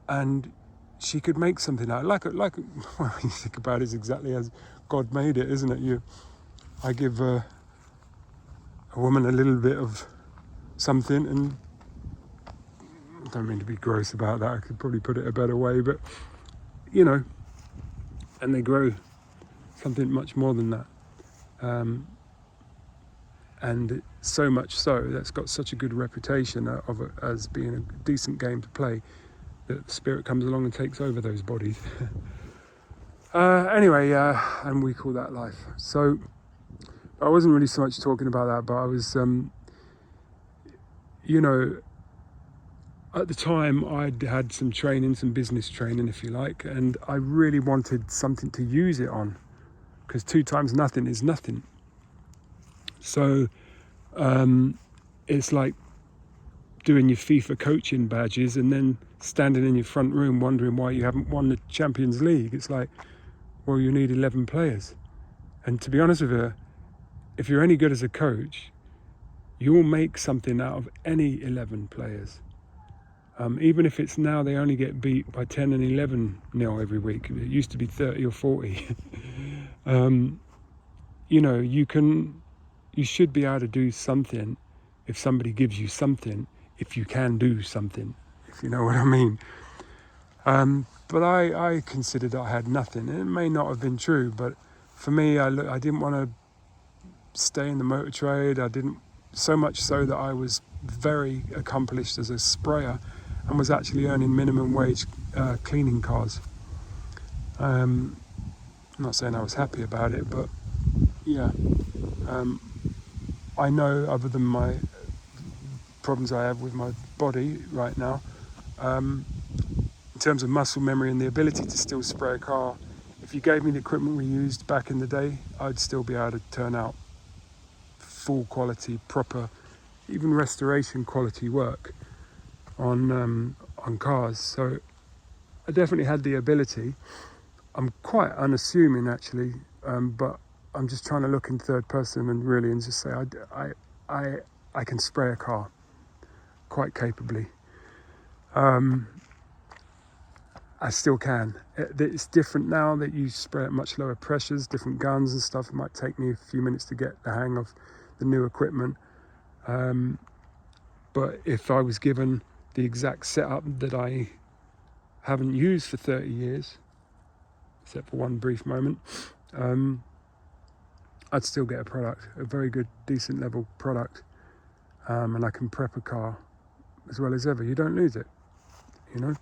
and she could make something out. Like well, when you think about it, it's exactly as God made it, isn't it? I give a woman a little bit of something, and I don't mean to be gross about that, I could probably put it a better way, but, you know, and they grow something much more than that. And so much so, that's got such a good reputation of it as being a decent game to play, that the spirit comes along and takes over those bodies. Anyway, and we call that life. So I wasn't really so much talking about that, but I was, you know, at the time I'd had some training, some business training, if you like, and I really wanted something to use it on, because 2 times nothing is nothing. So it's like doing your FIFA coaching badges and then standing in your front room wondering why you haven't won the Champions League. It's like, well, you need 11 players. And to be honest with you, if you're any good as a coach, you'll make something out of any 11 players. Even if it's now they only get beat by 10 and 11 nil every week. It used to be 30 or 40. You know, you should be able to do something if somebody gives you something, if you can do something, if you know what I mean. But I considered I had nothing. It may not have been true, but for me, I didn't want to stay in the motor trade. I didn't, so much so that I was very accomplished as a sprayer and was actually earning minimum wage cleaning cars. I'm not saying I was happy about it, but yeah. I know, other than my problems I have with my body right now, in terms of muscle memory and the ability to still spray a car, if you gave me the equipment we used back in the day, I'd still be able to turn out full quality, proper, even restoration quality work on cars. So I definitely had the ability. I'm quite unassuming actually, but I'm just trying to look in third person and just say I can spray a car quite capably. I still can. It's different now that you spray at much lower pressures, different guns and stuff. It might take me a few minutes to get the hang of the new equipment. But if I was given the exact setup that I haven't used for 30 years, except for one brief moment, I'd still get a product, a very good, decent level product. And I can prep a car as well as ever. You don't lose it, you know.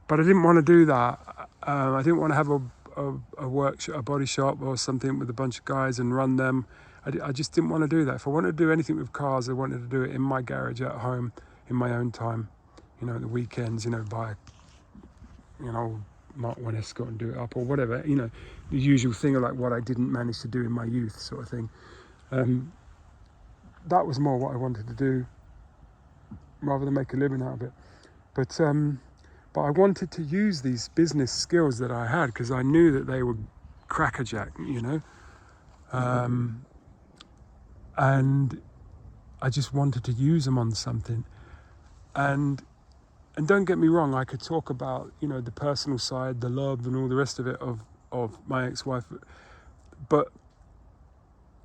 But I didn't want to do that. I didn't want to have a workshop, a body shop or something with a bunch of guys and run them. I just didn't want to do that. If I wanted to do anything with cars, I wanted to do it in my garage at home, in my own time, you know, the weekends, you know, buy, you know, Mark 1 Escort and do it up or whatever, you know, the usual thing of like what I didn't manage to do in my youth sort of thing. That was more what I wanted to do rather than make a living out of it. But I wanted to use these business skills that I had because I knew that they were crackerjack, and I just wanted to use them on something. And don't get me wrong, I could talk about, the personal side, the love and all the rest of it of my ex-wife, but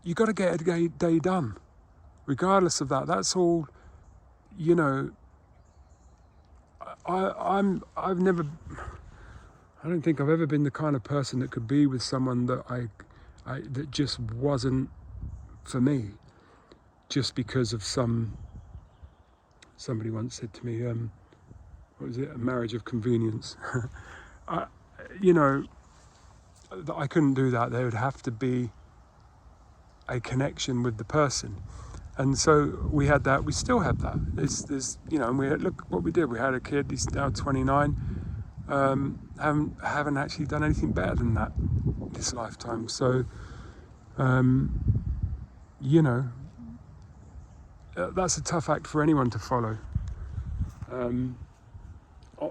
you got to get a day done. Regardless of that, that's all, I don't think I've ever been the kind of person that could be with someone that that just wasn't for me, just because of somebody once said to me, what was it, a marriage of convenience. That I couldn't do that. There would have to be a connection with the person. And so we had that, we still have that. There's and look what we did. We had a kid, he's now 29. Haven't actually done anything better than that this lifetime. So, that's a tough act for anyone to follow,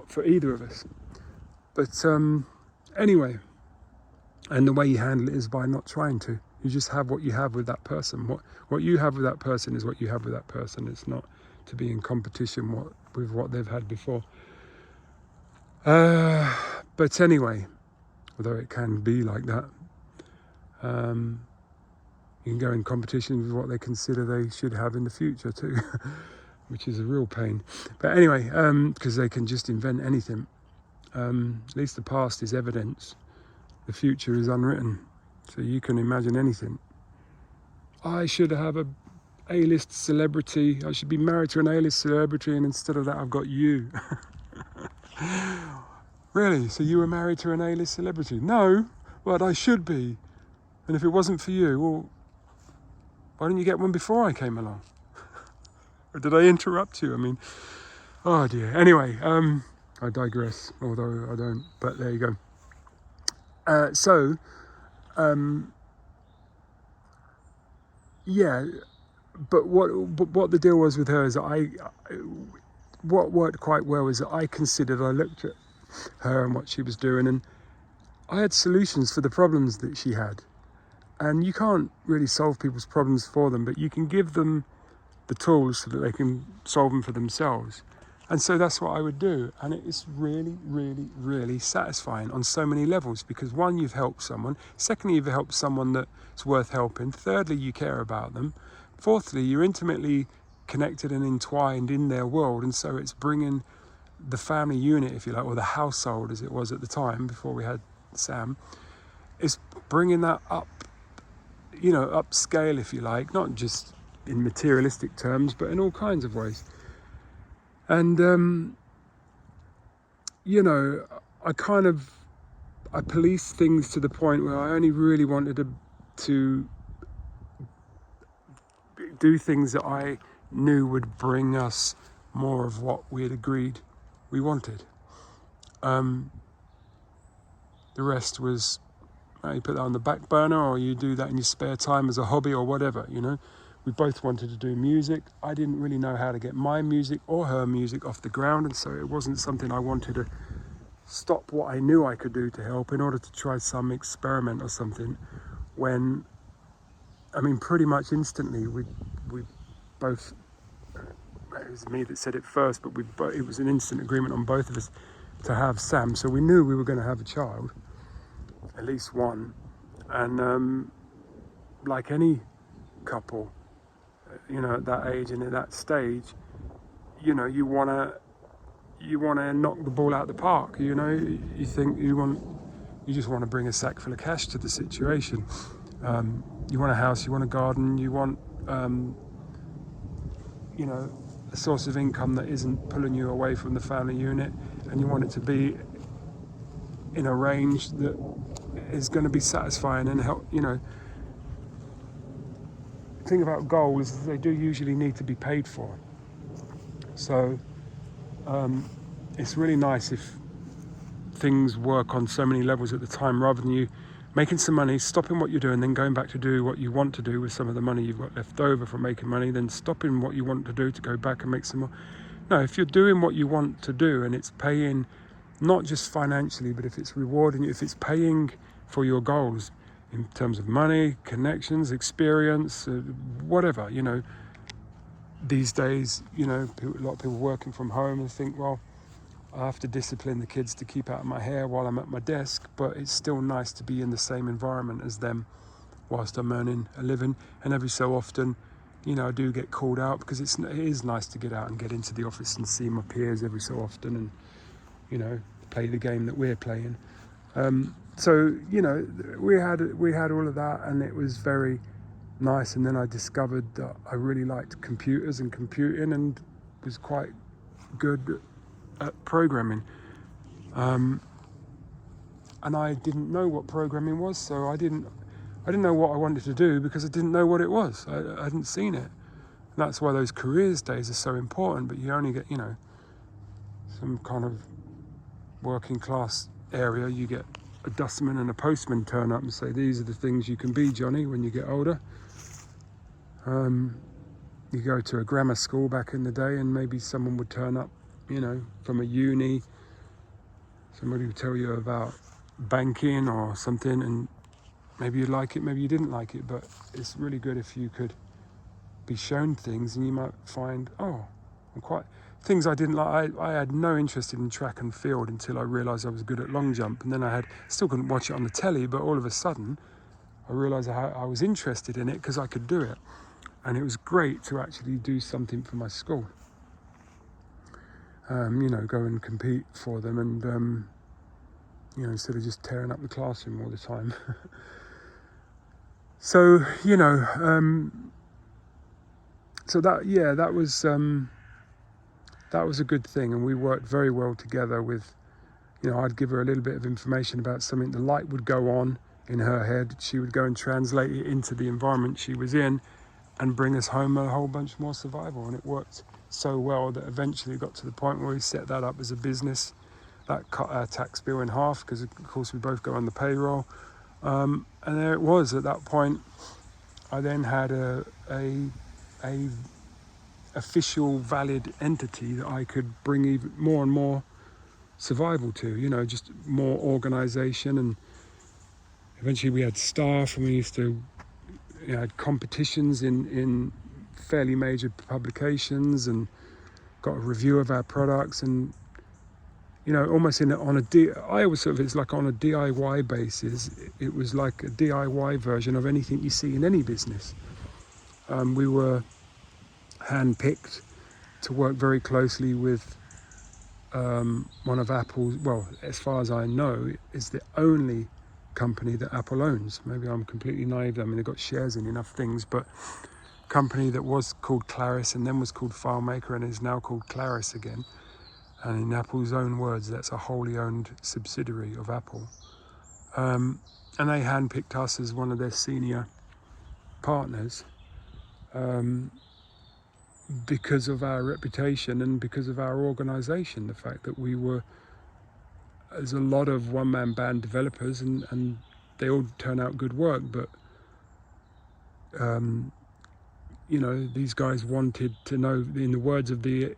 for either of us. But anyway, and the way you handle it is by not trying to. You just have what you have with that person. What you have with that person is what you have with that person. It's not to be in competition with what they've had before. But anyway, although it can be like that, you can go in competition with what they consider they should have in the future too, which is a real pain. But anyway, because they can just invent anything. At least the past is evidence. The future is unwritten. So you can imagine anything. I should have a A-list celebrity. I should be married to an A-list celebrity, and instead of that, I've got you. Really? So you were married to an A-list celebrity? No, but I should be. And if it wasn't for you, well, why didn't you get one before I came along? Or did I interrupt you? I mean, oh dear. Anyway, I digress, although I don't, but there you go. Yeah, but what the deal was with her is what worked quite well is that I looked at her and what she was doing, and I had solutions for the problems that she had. And you can't really solve people's problems for them, but you can give them the tools so that they can solve them for themselves. And so that's what I would do. And it is really, really, really satisfying on so many levels, because one, you've helped someone. Secondly, you've helped someone that's worth helping. Thirdly, you care about them. Fourthly, you're intimately connected and entwined in their world. And so it's bringing the family unit, if you like, or the household as it was at the time before we had Sam, is bringing that up, upscale, if you like, not just in materialistic terms, but in all kinds of ways. And, I policed things to the point where I only really wanted to do things that I knew would bring us more of what we had agreed we wanted. The rest was, you put that on the back burner, or you do that in your spare time as a hobby or whatever, We both wanted to do music. I didn't really know how to get my music or her music off the ground, and so it wasn't something I wanted to stop what I knew I could do to help in order to try some experiment or something. When, pretty much instantly, we both, it was me that said it first, but it was an instant agreement on both of us to have Sam. So we knew we were going to have a child, at least one. And like any couple, at that age and at that stage, you want to knock the ball out of the park. You think you just want to bring a sack full of cash to the situation. You want a house, you want a garden, you want a source of income that isn't pulling you away from the family unit, and you want it to be in a range that is going to be satisfying and help. The thing about goals is they do usually need to be paid for. So it's really nice if things work on so many levels at the time, rather than you making some money, stopping what you're doing, then going back to do what you want to do with some of the money you've got left over from making money, then stopping what you want to do to go back and make some more. No, if you're doing what you want to do and it's paying, not just financially, but if it's rewarding you, if it's paying for your goals in terms of money, connections, experience, whatever, you know. These days, you know, a lot of people working from home and think, well, I have to discipline the kids to keep out of my hair while I'm at my desk, but it's still nice to be in the same environment as them whilst I'm earning a living. And every so often, you know, I do get called out because it is nice to get out and get into the office and see my peers every so often and, you know, play the game that we're playing. So, you know, we had all of that, and it was very nice. And then I discovered that I really liked computers and computing and was quite good at programming. And I didn't know what programming was, so I didn't know what I wanted to do because I didn't know what it was. I hadn't seen it. And that's why those careers days are so important, but you only get, you know, some kind of working class area, you get a dustman and a postman turn up and say, these are the things you can be, Johnny, when you get older. You go to a grammar school back in the day and maybe someone would turn up, you know, from a uni. Somebody would tell you about banking or something, and maybe you like it, maybe you didn't like it, but it's really good if you could be shown things and you might find, oh, I'm quite... Things I didn't like, I had no interest in track and field until I realised I was good at long jump, and then still couldn't watch it on the telly, but all of a sudden I realised I was interested in it because I could do it, and it was great to actually do something for my school. You know, go and compete for them, and you know, instead of just tearing up the classroom all the time. So, you know, so that was a good thing, and we worked very well together with, you know, I'd give her a little bit of information about something, the light would go on in her head, she would go and translate it into the environment she was in and bring us home a whole bunch more survival, and it worked so well that eventually it got to the point where we set that up as a business. That cut our tax bill in half because of course we both go on the payroll, and there it was. At that point I then had a official valid entity that I could bring even more and more survival to, you know, just more organisation, and eventually we had staff, and we used to, you know, had competitions in fairly major publications, and got a review of our products, and, you know, almost I always sort of, it's like on a DIY basis. It was like a DIY version of anything you see in any business. We were handpicked to work very closely with one of Apple's, well, as far as I know, is the only company that Apple owns. Maybe I'm completely naive. I mean, they've got shares in enough things, but company that was called Claris and then was called FileMaker and is now called Claris again. And in Apple's own words, that's a wholly owned subsidiary of Apple. And they handpicked us as one of their senior partners. Because of our reputation and because of our organisation, the fact that there's a lot of one-man band developers, and they all turn out good work, but you know, these guys wanted to know, in the words of the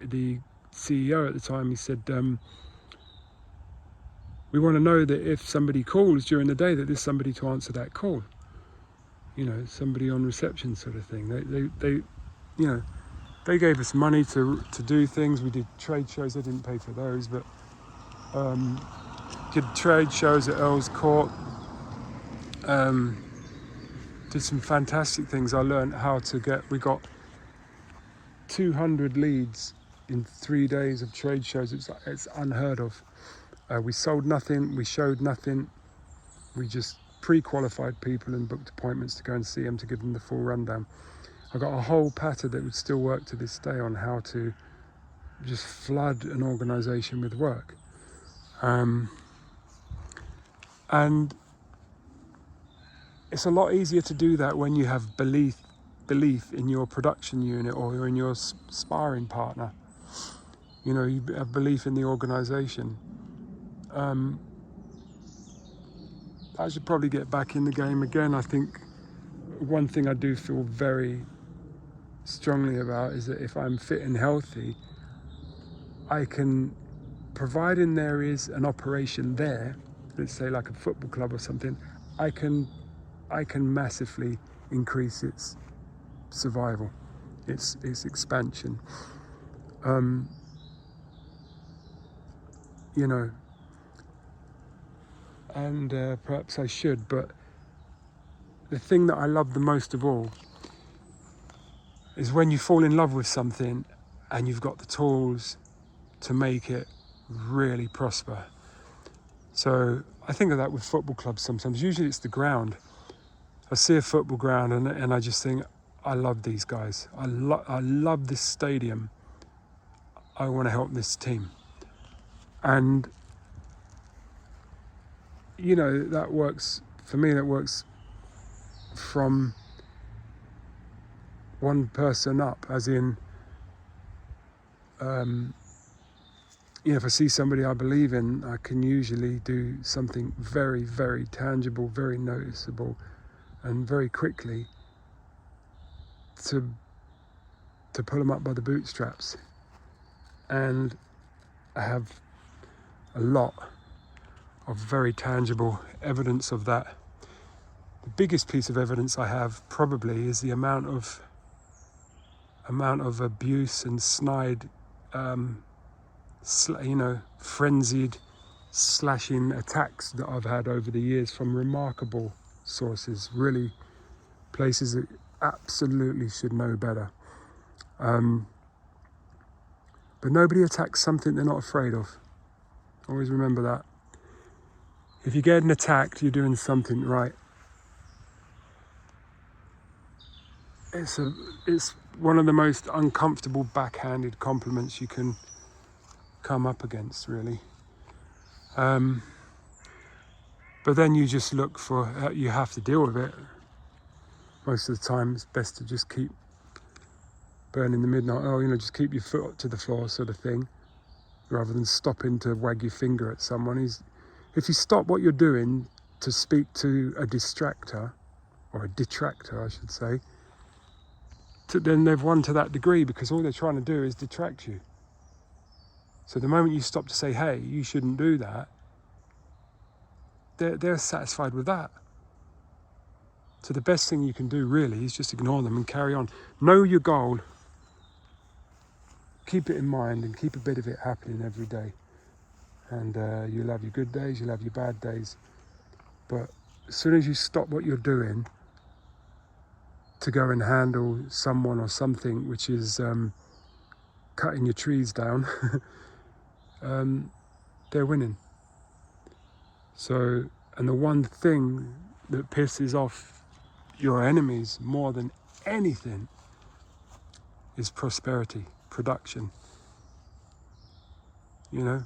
CEO at the time, he said, we want to know that if somebody calls during the day, that there's somebody to answer that call, you know, somebody on reception sort of thing. They you know, they gave us money to do things. We did trade shows. I didn't pay for those, but did trade shows at Earl's Court. Did some fantastic things. I learned how to we got 200 leads in 3 days of trade shows. It's unheard of. We sold nothing. We showed nothing. We just pre-qualified people and booked appointments to go and see them, to give them the full rundown. I got a whole pattern that would still work to this day on how to just flood an organisation with work. And it's a lot easier to do that when you have belief in your production unit or in your sparring partner. You know, you have belief in the organisation. I should probably get back in the game again. I think one thing I do feel very strongly about is that if I'm fit and healthy, I can, providing there is an operation there, let's say like a football club or something, I can massively increase its survival, its expansion. You know, and perhaps I should, but the thing that I love the most of all is when you fall in love with something and you've got the tools to make it really prosper. So I think of that with football clubs sometimes. Usually it's the ground. I see a football ground and I just think, I love these guys. I love this stadium. I want to help this team. And, you know, that works, for me, that works from one person up, as in, you know, if I see somebody I believe in, I can usually do something very, very tangible, very noticeable, and very quickly to pull them up by the bootstraps. And I have a lot of very tangible evidence of that. The biggest piece of evidence I have probably is the amount of abuse and snide, frenzied slashing attacks that I've had over the years from remarkable sources, really places that absolutely should know better. But nobody attacks something they're not afraid of. Always remember that. If you're getting attacked, you're doing something right. It's one of the most uncomfortable backhanded compliments you can come up against, really. But then you just look for, you have to deal with it. Most of the time it's best to just keep burning the midnight oil, you know, just keep your foot to the floor sort of thing, rather than stopping to wag your finger at someone. If you stop what you're doing to speak to a distractor, or a detractor I should say, then they've won to that degree, because all they're trying to do is detract you. So the moment you stop to say, hey, you shouldn't do that, they're satisfied with that. So the best thing you can do really is just ignore them and carry on. Know your goal, keep it in mind, and keep a bit of it happening every day. And you'll have your good days, you'll have your bad days. But as soon as you stop what you're doing to go and handle someone or something which is cutting your trees down, they're winning. So, and the one thing that pisses off your enemies more than anything is prosperity, production. You know?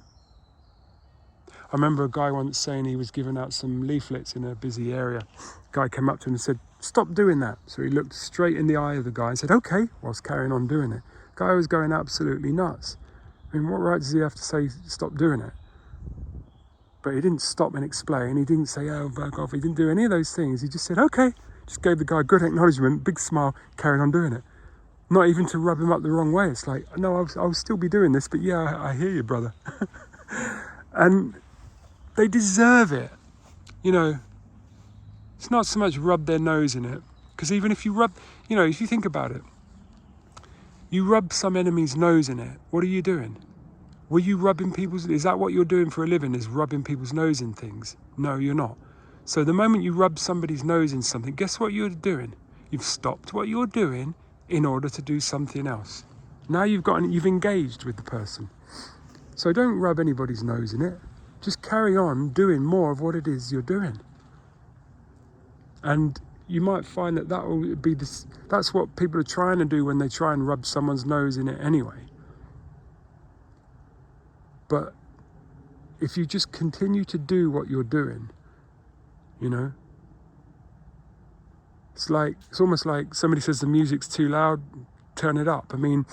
I remember a guy once saying he was giving out some leaflets in a busy area. A guy came up to him and said, stop doing that. So he looked straight in the eye of the guy and said, okay, whilst carrying on doing it. The guy was going absolutely nuts. I mean, what right does he have to say, stop doing it? But he didn't stop and explain. He didn't say, oh, back off. He didn't do any of those things. He just said, okay. Just gave the guy good acknowledgement, big smile, carried on doing it. Not even to rub him up the wrong way. It's like, no, I'll still be doing this, but yeah, I hear you, brother. And they deserve it. You know, it's not so much rub their nose in it. Because even if you rub, you know, if you think about it, you rub some enemy's nose in it, what are you doing? Were you rubbing people's, is that what you're doing for a living, is rubbing people's nose in things? No, you're not. So the moment you rub somebody's nose in something, guess what you're doing? You've stopped what you're doing in order to do something else. Now you've engaged with the person. So don't rub anybody's nose in it. Just carry on doing more of what it is you're doing. And you might find that will be this. That's what people are trying to do when they try and rub someone's nose in it anyway. But if you just continue to do what you're doing, you know, it's almost like somebody says the music's too loud, turn it up. I mean,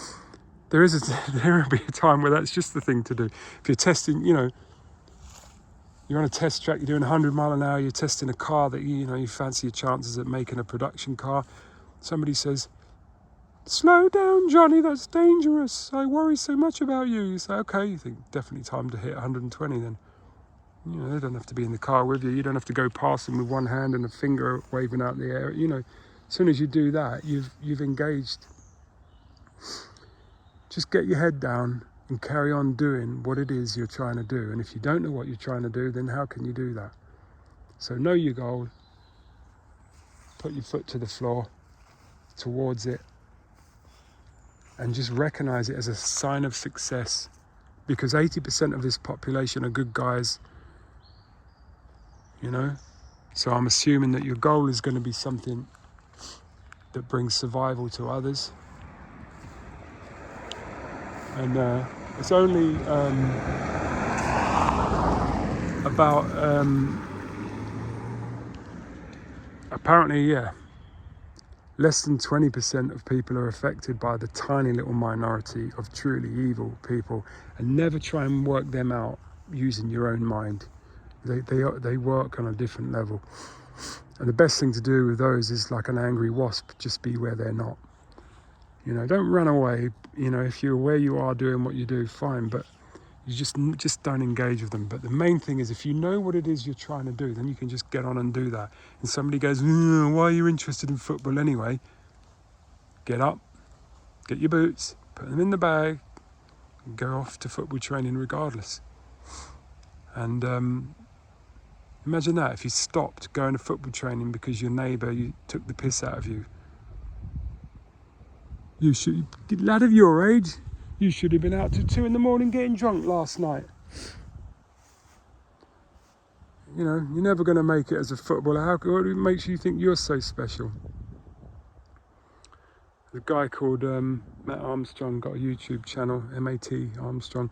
there will be a time where that's just the thing to do. If you're testing, you know, you're on a test track, you're doing 100 mile an hour, you're testing a car that you fancy your chances at making a production car. Somebody says, slow down, Johnny, that's dangerous. I worry so much about you. You say, okay, you think definitely time to hit 120 then. You know, they don't have to be in the car with you. You don't have to go past them with one hand and a finger waving out in the air. You know, as soon as you do that, you've engaged. Just get your head down and carry on doing what it is you're trying to do. And if you don't know what you're trying to do, then how can you do that? So know your goal, put your foot to the floor towards it, and just recognize it as a sign of success, because 80% of this population are good guys, you know. So I'm assuming that your goal is going to be something that brings survival to others. And it's only about apparently, yeah, less than 20% of people are affected by the tiny little minority of truly evil people. And never try and work them out using your own mind. They work on a different level. And the best thing to do with those is like an angry wasp, just be where they're not. You know, don't run away. You know, if you're where you are doing what you do, fine, but you just don't engage with them. But the main thing is, if you know what it is you're trying to do, then you can just get on and do that. And somebody goes, why are you interested in football anyway? Get up, get your boots, put them in the bag, and go off to football training regardless. And imagine that, if you stopped going to football training because your neighbour took the piss out of you. You should, lad of your age, you should have been out till 2 a.m. getting drunk last night. You know, you're never going to make it as a footballer. What makes you think you're so special? The guy called Matt Armstrong got a YouTube channel, M-A-T Armstrong,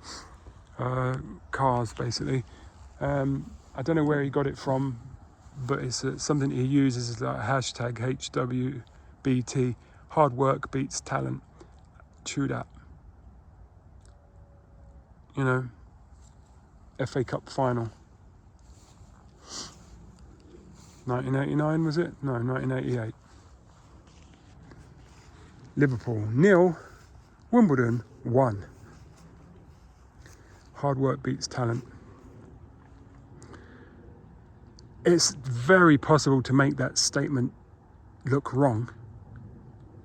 cars basically. I don't know where he got it from, but it's something he uses as like hashtag HWBT. Hard work beats talent. True that. You know, FA Cup final. 1989 was it? No, 1988. Liverpool 0, Wimbledon 1. Hard work beats talent. It's very possible to make that statement look wrong,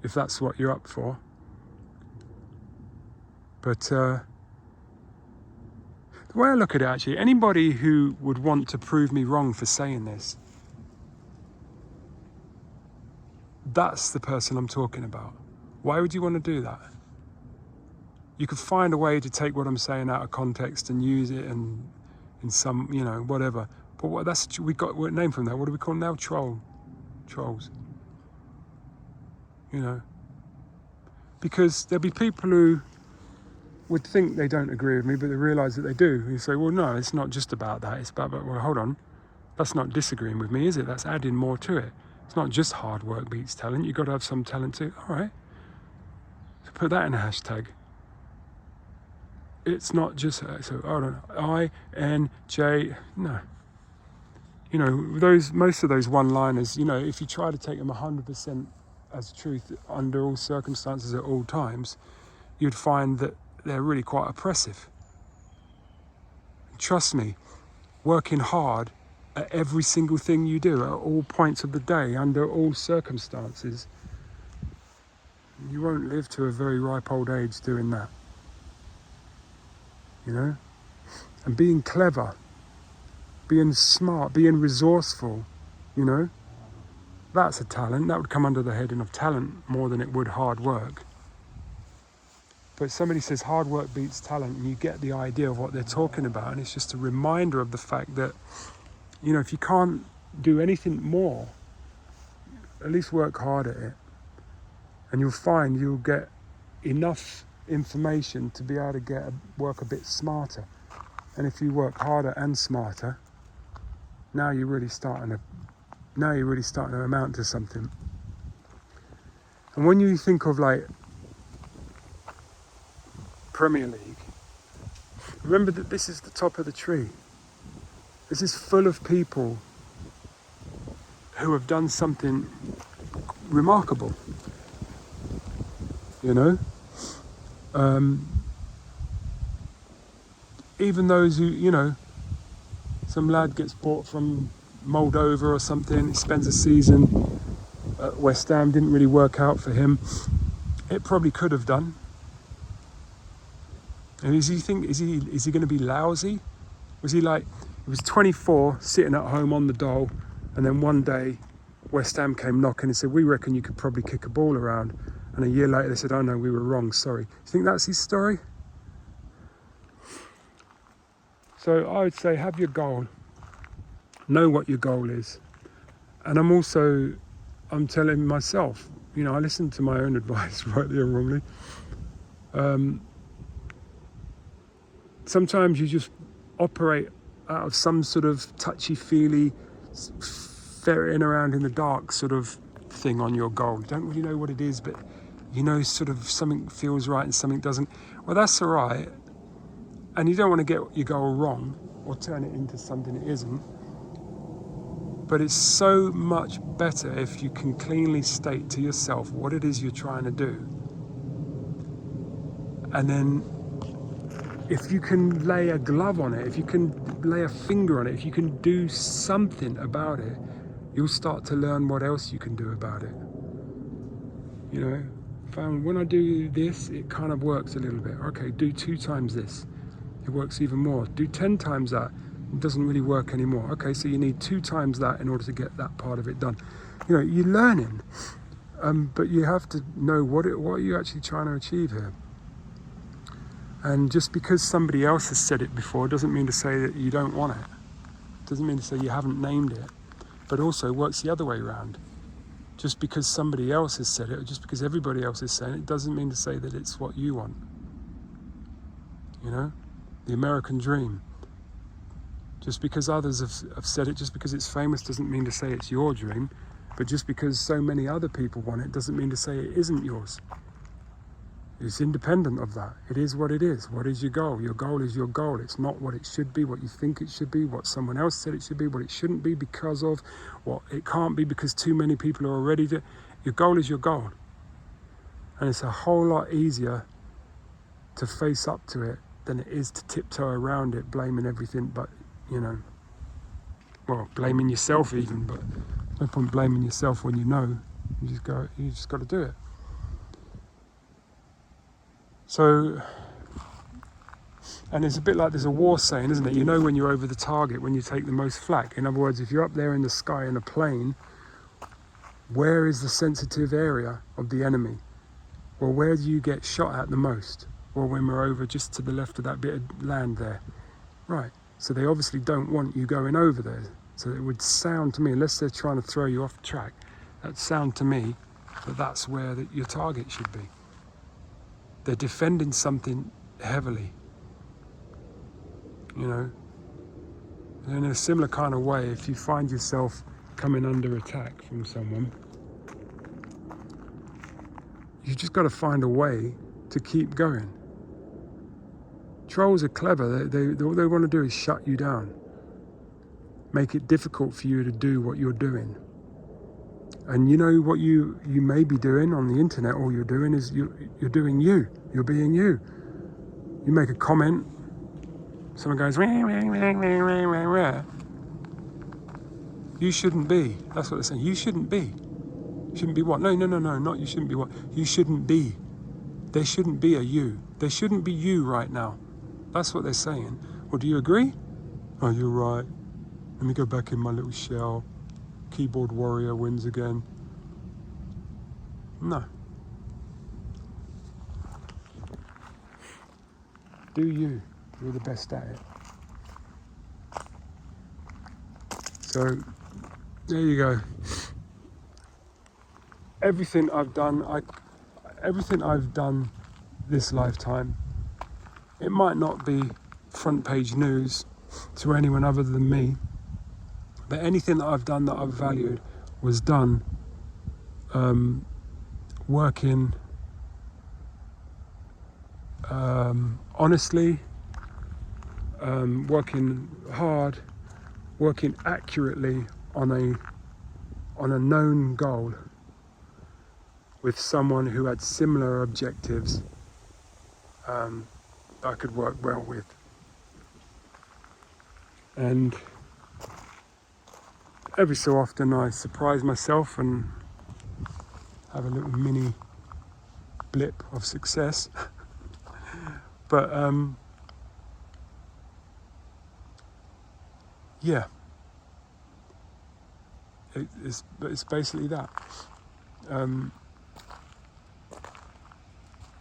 if that's what you're up for. But the way I look at it, actually, anybody who would want to prove me wrong for saying this, that's the person I'm talking about. Why would you want to do that? You could find a way to take what I'm saying out of context and use it in some, you know, whatever. But we got a name from that. What do we call them now? Trolls. You know, because there'll be people who would think they don't agree with me, but they realise that they do. You say, well, no, it's not just about that. It's about, well, hold on. That's not disagreeing with me, is it? That's adding more to it. It's not just hard work beats talent. You've got to have some talent too. All right. So put that in a hashtag. It's not just, so hold on, I-N-J, no. You know, most of those one-liners, you know, if you try to take them 100% as truth under all circumstances at all times, you'd find that they're really quite oppressive. Trust me, working hard at every single thing you do at all points of the day, under all circumstances, you won't live to a very ripe old age doing that. You know? And being clever, being smart, being resourceful, you know? That's a talent. That would come under the heading of talent more than it would hard work. But somebody says hard work beats talent, and you get the idea of what they're talking about. And it's just a reminder of the fact that, you know, if you can't do anything more, at least work hard at it. And you'll find you'll get enough information to be able to work a bit smarter. And if you work harder and smarter, now you're really starting to amount to something. And when you think of like Premier League, remember that this is the top of the tree. This is full of people who have done something remarkable, you know? Even those who, you know, some lad gets bought from Moldova or something, he spends a season at West Ham, didn't really work out for him. It probably could have done. And is he going to be lousy? Was he like, he was 24, sitting at home on the dole, and then one day West Ham came knocking and said, we reckon you could probably kick a ball around. And a year later they said, oh no, we were wrong, sorry. Do you think that's his story? So I would say have your goal. Know what your goal is. And I'm telling myself, you know, I listen to my own advice, rightly or wrongly. Sometimes you just operate out of some sort of touchy-feely, ferreting around in the dark sort of thing on your goal. You don't really know what it is, but you know sort of something feels right and something doesn't. Well, that's all right. And you don't want to get your goal wrong or turn it into something it isn't. But it's so much better if you can cleanly state to yourself what it is you're trying to do. And then if you can lay a glove on it, if you can lay a finger on it, if you can do something about it, you'll start to learn what else you can do about it. You know, found when I do this, it kind of works a little bit. Okay, do 2 times this. It works even more. Do 10 times that. It doesn't really work anymore. Okay, so you need 2 times that in order to get that part of it done. You know, you're learning, but you have to know what are you actually trying to achieve here. And just because somebody else has said it before doesn't mean to say that you don't want it. Doesn't mean to say you haven't named it. But also works the other way around. Just because somebody else has said it, or just because everybody else is saying it, doesn't mean to say that it's what you want. You know? The American dream. Just because others have said it, just because it's famous doesn't mean to say it's your dream. But just because so many other people want it doesn't mean to say it isn't yours. It's independent of that. It is what it is. What is your goal? Your goal is your goal. It's not what it should be, what you think it should be, what someone else said it should be, what it shouldn't be because of, what it can't be because too many people are already doing. Your goal is your goal. And it's a whole lot easier to face up to it than it is to tiptoe around it, blaming everything but, you know, well, blaming yourself even, but no point blaming yourself when you know. You just got to do it. So, and it's a bit like there's a war saying, isn't it? You know when you're over the target, when you take the most flak. In other words, if you're up there in the sky in a plane, where is the sensitive area of the enemy? Well, where do you get shot at the most? Well, when we're over just to the left of that bit of land there. Right, so they obviously don't want you going over there. So it would sound to me, unless they're trying to throw you off track, that would sound to me that that's where your target should be. They're defending something heavily, you know. And in a similar kind of way, if you find yourself coming under attack from someone, you just got to find a way to keep going. Trolls are clever. All they want to do is shut you down, make it difficult for you to do what you're doing. And you know what you may be doing on the internet, all you're doing is you're doing you. You're being you. You make a comment, someone goes, wah, wah, wah, wah, wah, wah. You shouldn't be. That's what they're saying. You shouldn't be. Shouldn't be what? No, not you shouldn't be what. You shouldn't be. There shouldn't be a you. There shouldn't be you right now. That's what they're saying. Well, do you agree? Oh, you're right. Let me go back in my little shell. Keyboard warrior wins again. No. Do you. You're the best at it. So, there you go. Everything I've done this lifetime, it might not be front page news to anyone other than me, but anything that I've done that I've valued was done working honestly, working hard, working accurately on a known goal with someone who had similar objectives that I could work well with. And every so often I surprise myself and have a little mini blip of success. But yeah, it's basically that.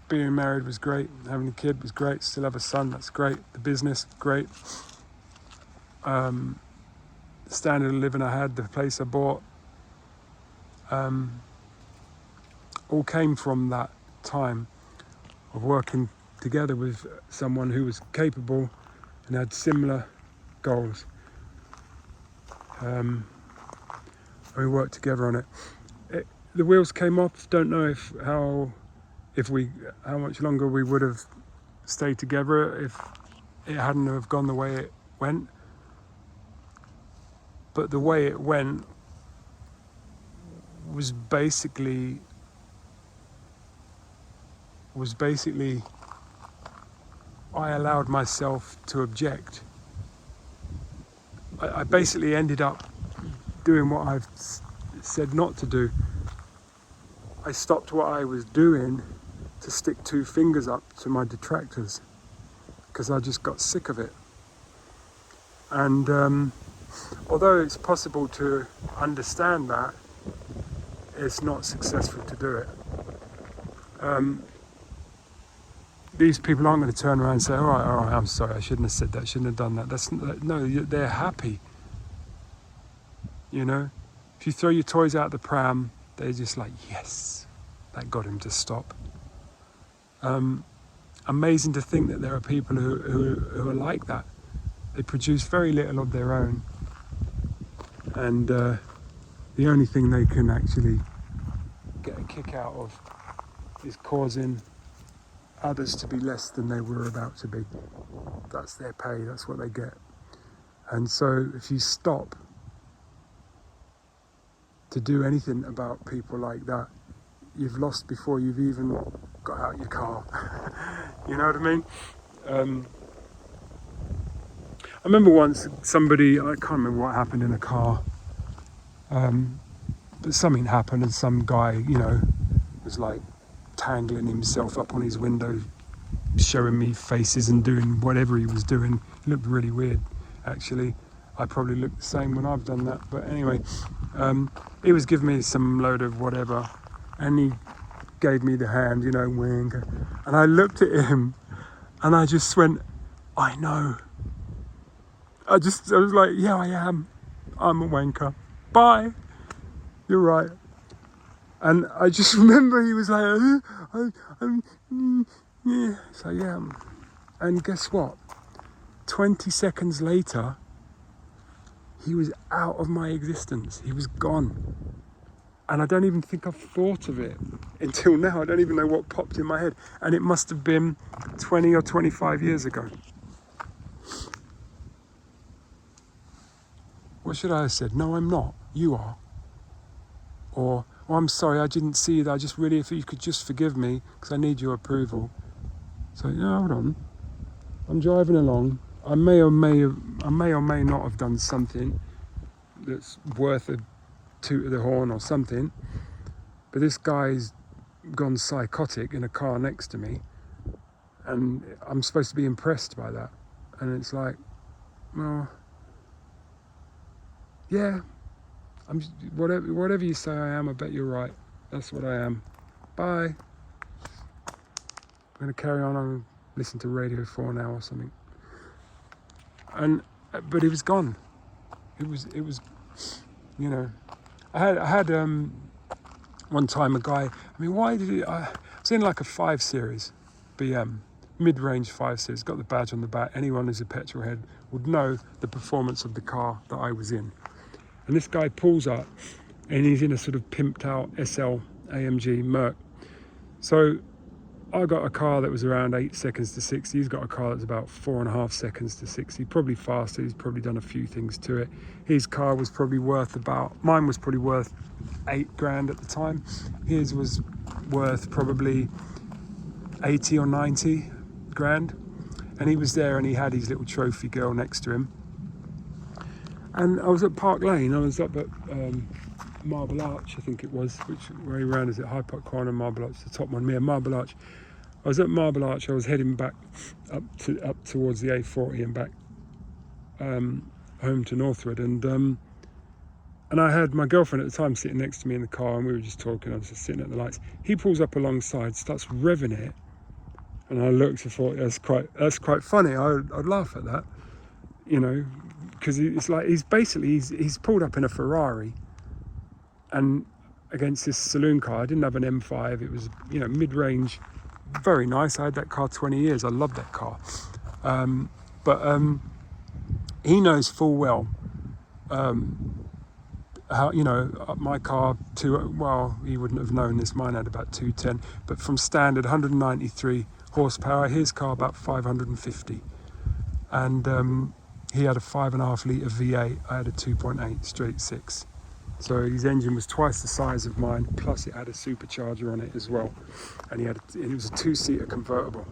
Being married was great. Having a kid was great. Still have a son. That's great. The business, great. The standard of living I had, the place I bought, all came from that time of working together with someone who was capable and had similar goals. We worked together on it. The wheels came off. Don't know how much longer we would have stayed together if it hadn't have gone the way it went. But the way it went was basically I allowed myself to object. I basically ended up doing what I've said not to do. I stopped what I was doing to stick two fingers up to my detractors because I just got sick of it. And although it's possible to understand that, it's not successful to do it. These people aren't going to turn around and say, all right, I'm sorry, I shouldn't have said that, shouldn't have done that. No, they're happy. You know, if you throw your toys out the pram, they're just like, yes, that got him to stop. Amazing to think that there are people who are like that. They produce very little of their own, and the only thing they can actually get a kick out of is causing others to be less than they were about to be. That's their pay, that's what they get. And so if you stop to do anything about people like that, you've lost before you've even got out your car. You know what I mean? I remember once somebody, I can't remember what happened in a car, but something happened and some guy, you know, was like tangling himself up on his window, showing me faces and doing whatever he was doing. It looked really weird, actually. I probably look the same when I've done that, but anyway, he was giving me some load of whatever, and he gave me the hand, you know, wink, and I looked at him, and I just went, I know. I was like, yeah, I am. I'm a wanker. Bye. You're right. And I just remember he was like, yeah. So yeah. And guess what? 20 seconds later, he was out of my existence. He was gone. And I don't even think I've thought of it until now. I don't even know what popped in my head. And it must have been 20 or 25 years ago. What should I have said? No, I'm not. You are. Or, oh, I'm sorry, I didn't see that. I just really, if you could just forgive me, because I need your approval. So, yeah, hold on. I'm driving along. I may or may not have done something that's worth a toot of the horn or something. But this guy's gone psychotic in a car next to me. And I'm supposed to be impressed by that. And it's like, well, yeah, whatever you say I am, I bet you're right. That's what I am. Bye. I'm going to carry on and listen to Radio 4 now or something. But it was gone. It was, you know. I had one time a guy. I mean, why did he? I was in like a 5 Series BM, mid-range 5 Series. Got the badge on the back. Anyone who's a petrol head would know the performance of the car that I was in. And this guy pulls up, and he's in a sort of pimped out SL AMG Merc. So I got a car that was around 8 seconds to 60. He's got a car that's about 4.5 seconds to 60. Probably faster. He's probably done a few things to it. His car was probably worth mine was probably worth 8 grand at the time. His was worth probably 80 or 90 grand. And he was there and he had his little trophy girl next to him. And I was at Park Lane. I was up at Marble Arch, I think it was. Which way round is it? Hyde Park Corner, Marble Arch, the top one. Yeah, Marble Arch. I was at Marble Arch. I was heading back up towards the A40 and back home to Northwood, and I had my girlfriend at the time sitting next to me in the car, and we were just talking. I was just sitting at the lights. He pulls up alongside, starts revving it, and I looked and thought that's quite funny. I'd laugh at that, you know, because it's like he's pulled up in a Ferrari, and against this saloon car. I didn't have an M5. It was, you know, mid-range, very nice. I had that car 20 years. I loved that car, but he knows full well. How, you know, my car, he wouldn't have known this, mine had about 210, but from standard 193 horsepower, his car about 550, and he had a 5.5 litre V8, I had a 2.8 straight 6, so his engine was twice the size of mine, plus it had a supercharger on it as well, and it was a 2-seater convertible,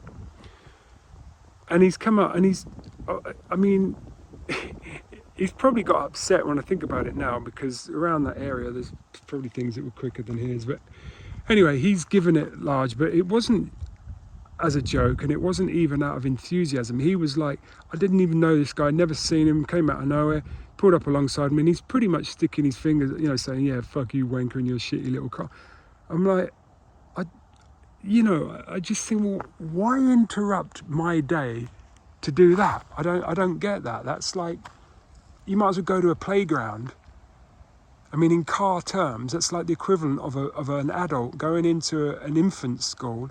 and he's come up, and he's probably got upset when I think about it now, because around that area there's probably things that were quicker than his. But anyway, he's given it large, but it wasn't as a joke, and it wasn't even out of enthusiasm. He was like, I didn't even know this guy, never seen him, came out of nowhere, pulled up alongside me, and he's pretty much sticking his fingers, you know, saying, yeah, fuck you, wanker, and your shitty little car. I'm like, I just think, well, why interrupt my day to do that? I don't get that. That's like, you might as well go to a playground. I mean, in car terms, that's like the equivalent of an adult going into an infant school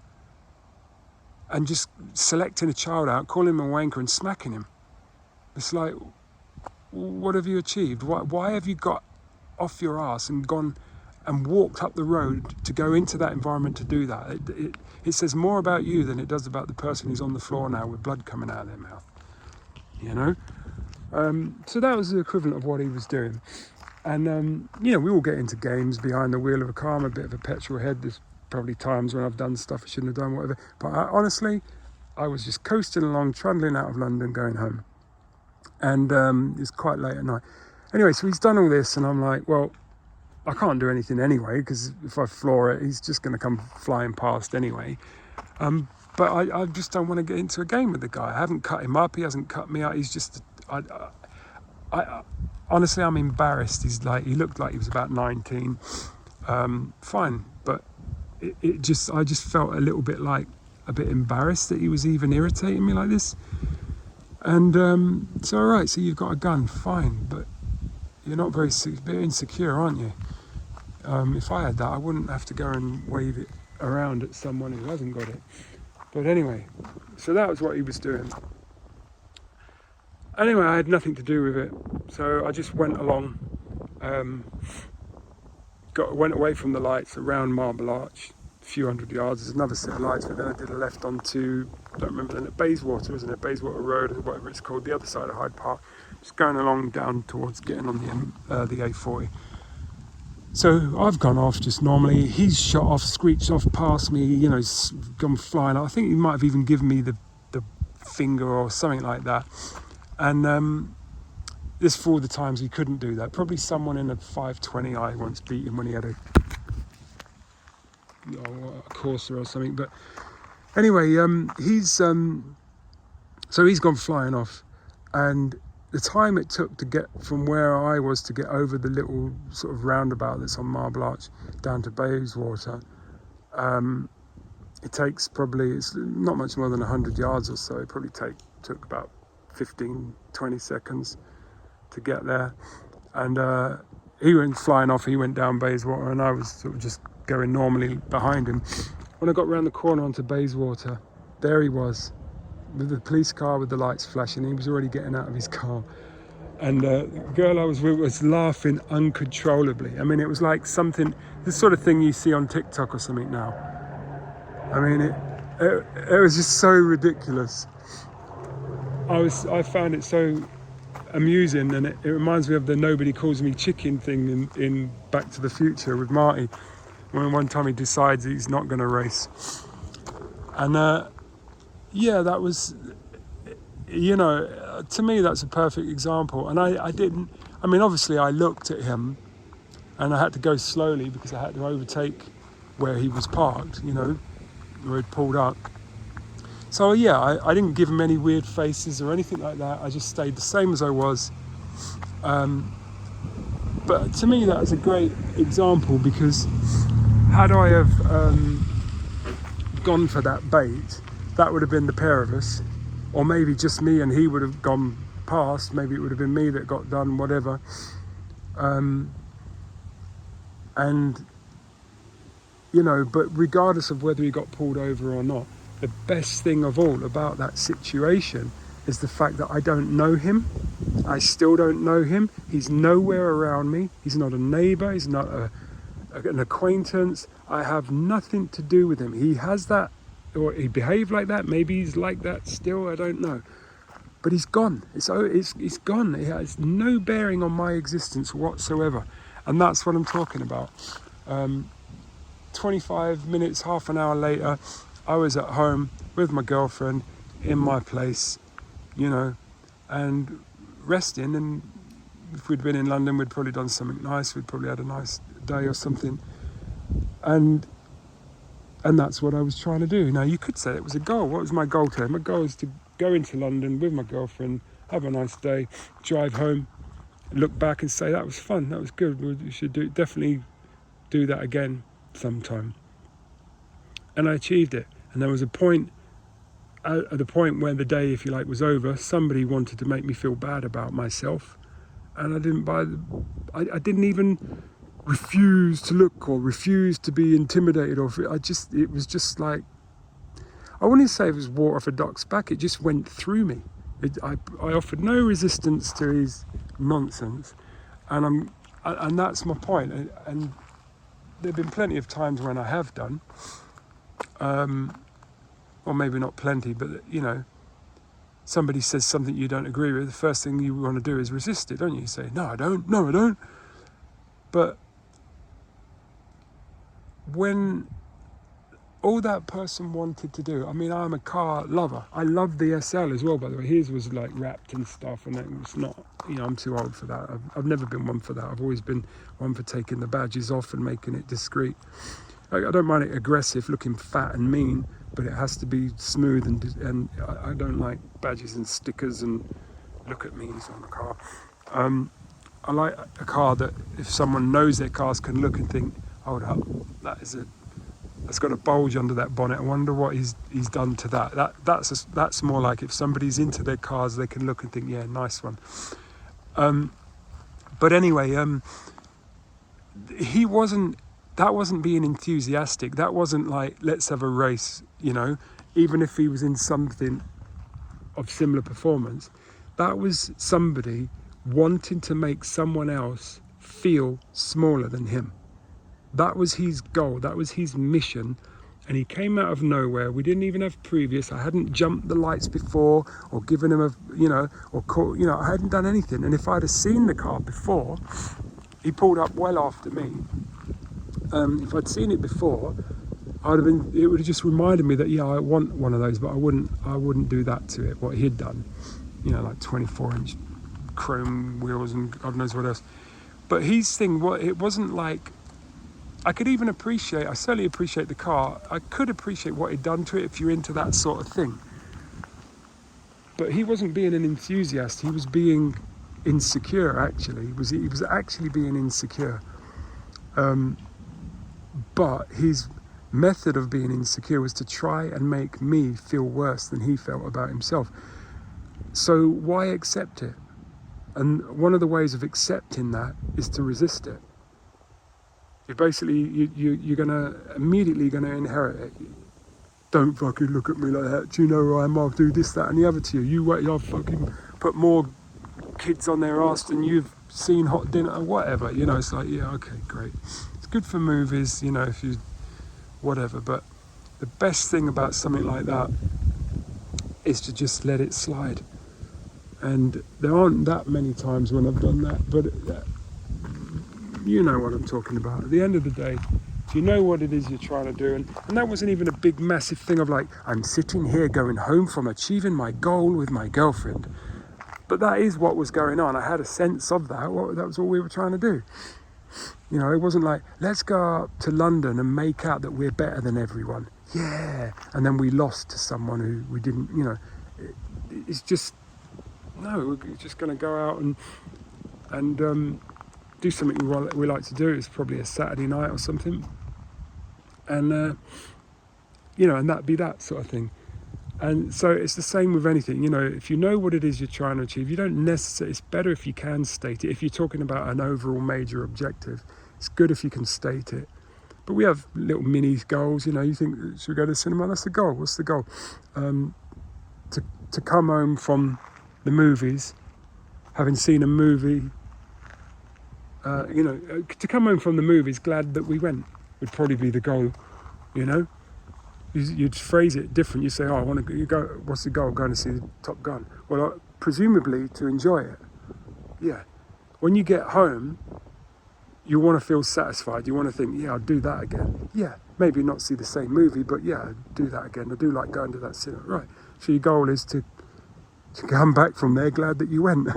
and just selecting a child out, calling him a wanker and smacking him. It's like, what have you achieved? Why have you got off your ass and gone and walked up the road to go into that environment to do that? It says more about you than it does about the person who's on the floor now with blood coming out of their mouth, you know? So that was the equivalent of what he was doing. And, you know, we all get into games behind the wheel of a car. I'm a bit of a petrol head. There's probably times when I've done stuff I shouldn't have done, whatever. But honestly, I was just coasting along, trundling out of London, going home. And it's quite late at night. Anyway, so he's done all this, and I'm like, well, I can't do anything anyway, because if I floor it, he's just going to come flying past anyway. But I just don't want to get into a game with the guy. I haven't cut him up. He hasn't cut me out. He's just... I honestly, I'm embarrassed. He looked like he was about 19. Fine, but I just felt a little bit embarrassed that he was even irritating me like this. And so, all right, so you've got a gun, fine, but you're not very insecure, aren't you? If I had that, I wouldn't have to go and wave it around at someone who hasn't got it. But anyway, so that was what he was doing. Anyway, I had nothing to do with it, so I just went along, went away from the lights around Marble Arch, a few hundred yards. There's another set of lights, but then I did a left onto, don't remember then, at Bayswater, isn't it? Bayswater Road, or whatever it's called, the other side of Hyde Park. Just going along down towards getting on the A40. So I've gone off just normally. He's shot off, screeched off past me, you know, gone flying. I think he might have even given me the finger or something like that. And this for all the times he couldn't do that. Probably someone in a 520i once beat him when he had a Corsa or something. But anyway, he's gone flying off, and the time it took to get from where I was to get over the little sort of roundabout that's on Marble Arch down to Bayswater, it takes probably, it's not much more than 100 yards or so. It probably took about 15-20 seconds to get there. And he went flying off, he went down Bayswater, and I was sort of just going normally behind him. When I got round the corner onto Bayswater, there he was with the police car with the lights flashing. He was already getting out of his car, and the girl I was with was laughing uncontrollably. I mean, it was like something, the sort of thing you see on TikTok or something now. I mean, it was just so ridiculous. I found it so amusing, and it reminds me of the nobody calls me chicken thing in Back to the Future with Marty, when one time he decides he's not going to race. And yeah, that was, you know, to me that's a perfect example. And I I mean, obviously I looked at him and I had to go slowly because I had to overtake where he was parked, you know, where he'd pulled up. So yeah, I didn't give him any weird faces or anything like that. I just stayed the same as I was. But to me, that was a great example, because had I have gone for that bait, that would have been the pair of us, or maybe just me and he would have gone past. Maybe it would have been me that got done, whatever. And, you know, but regardless of whether he got pulled over or not, the best thing of all about that situation is the fact that I don't know him. I still don't know him. He's nowhere around me. He's not a neighbour. He's not an acquaintance. I have nothing to do with him. He has that, or he behaved like that. Maybe he's like that still. I don't know. But he's gone. It's gone. It has no bearing on my existence whatsoever. And that's what I'm talking about. 25 minutes, half an hour later, I was at home with my girlfriend in my place, you know, and resting. And if we'd been in London, we'd probably done something nice. We'd probably had a nice day or something. And that's what I was trying to do. Now, you could say it was a goal. What was my goal today? My goal was to go into London with my girlfriend, have a nice day, drive home, look back and say, that was fun, that was good. We should definitely do that again sometime. And I achieved it. And there was a point, at the point where the day, if you like, was over, somebody wanted to make me feel bad about myself. And I didn't I didn't even refuse to look or refuse to be intimidated. It was just like, I wouldn't say it was water off a duck's back. It just went through me. I offered no resistance to his nonsense. And that's my point. And there have been plenty of times when I have done, or maybe not plenty, but, you know, somebody says something you don't agree with, the first thing you want to do is resist it, don't you? You say, no, I don't. But when all that person wanted to do, I mean, I'm a car lover. I love the SL as well, by the way. His was like wrapped and stuff, and it was not, you know, I'm too old for that. I've never been one for that. I've always been one for taking the badges off and making it discreet. I don't mind it aggressive, looking fat and mean, but it has to be smooth, and I don't like badges and stickers and look at me's on the car. I like a car that if someone knows their cars can look and think, hold up, that's got a bulge under that bonnet. I wonder what he's done to that. That's more like if somebody's into their cars, they can look and think, yeah, nice one. But anyway, that wasn't being enthusiastic. That wasn't like, let's have a race, you know, even if he was in something of similar performance. That was somebody wanting to make someone else feel smaller than him. That was his goal. That was his mission. And he came out of nowhere. We didn't even have previous. I hadn't jumped the lights before or given him I hadn't done anything. And if I'd have seen the car before, he pulled up well after me. If I'd seen it before, it would have just reminded me that, yeah, I want one of those, but I wouldn't do that to it, what he'd done. You know, like 24-inch chrome wheels and God knows what else. But his thing, it wasn't like, I certainly appreciate the car. I could appreciate what he'd done to it if you're into that sort of thing. But he wasn't being an enthusiast. He was being insecure, actually. He was actually being insecure. But his method of being insecure was to try and make me feel worse than he felt about himself. So why accept it? And one of the ways of accepting that is to resist it. You're immediately gonna inherit it. Don't fucking look at me like that. Do you know who I am? I'll do this, that, and the other to you. You wait. I'll fucking put more kids on their ass than you've seen hot dinner or whatever. You know, it's like, yeah, okay, great. It's good for movies, you know, if you whatever. But the best thing about something like that is to just let it slide. And there aren't that many times when I've done that, but you know what I'm talking about. At the end of the day, you know what it is you're trying to do. And that wasn't even a big, massive thing of like, I'm sitting here going home from achieving my goal with my girlfriend. But that is what was going on. I had a sense of that. That was all we were trying to do. You know, it wasn't like, let's go up to London and make out that we're better than everyone. Yeah. And then we lost to someone who we didn't, you know. It's just, no, we're just going to go out and do something we like to do. It's probably a Saturday night or something. And, you know, and that'd be that sort of thing. And so it's the same with anything, you know, if you know what it is you're trying to achieve, you don't necessarily, it's better if you can state it. If you're talking about an overall major objective, it's good if you can state it. But we have little mini goals, you know, you think, should we go to the cinema? That's the goal. What's the goal? To come home from the movies, having seen a movie, you know, to come home from the movies glad that we went would probably be the goal, you know. You'd phrase it different. You say, "Oh, I want to go. What's the goal? Going to see Top Gun." Well, presumably to enjoy it. Yeah. When you get home, you want to feel satisfied. You want to think, "Yeah, I'll do that again." Yeah. Maybe not see the same movie, but yeah, I'll do that again. I do like going to that cinema. Right. So your goal is to come back from there glad that you went.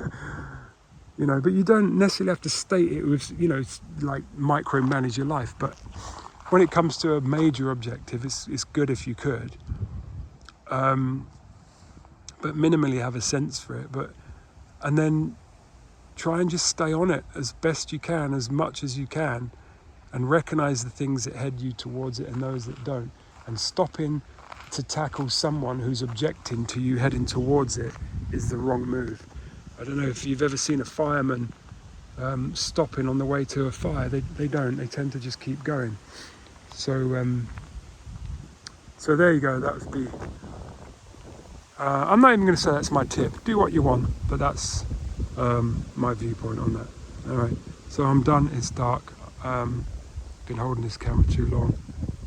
You know, but you don't necessarily have to state it with, you know, like micromanage your life, but when it comes to a major objective, it's good if you could, but minimally have a sense for it. And then try and just stay on it as best you can, as much as you can, and recognise the things that head you towards it and those that don't. And stopping to tackle someone who's objecting to you heading towards it is the wrong move. I don't know if you've ever seen a fireman stopping on the way to a fire. They don't. They tend to just keep going. So there you go. That would be. I'm not even going to say that's my tip. Do what you want, but that's my viewpoint on that. All right. So I'm done. It's dark. Been holding this camera too long.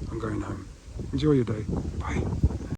I'm going home. Enjoy your day. Bye.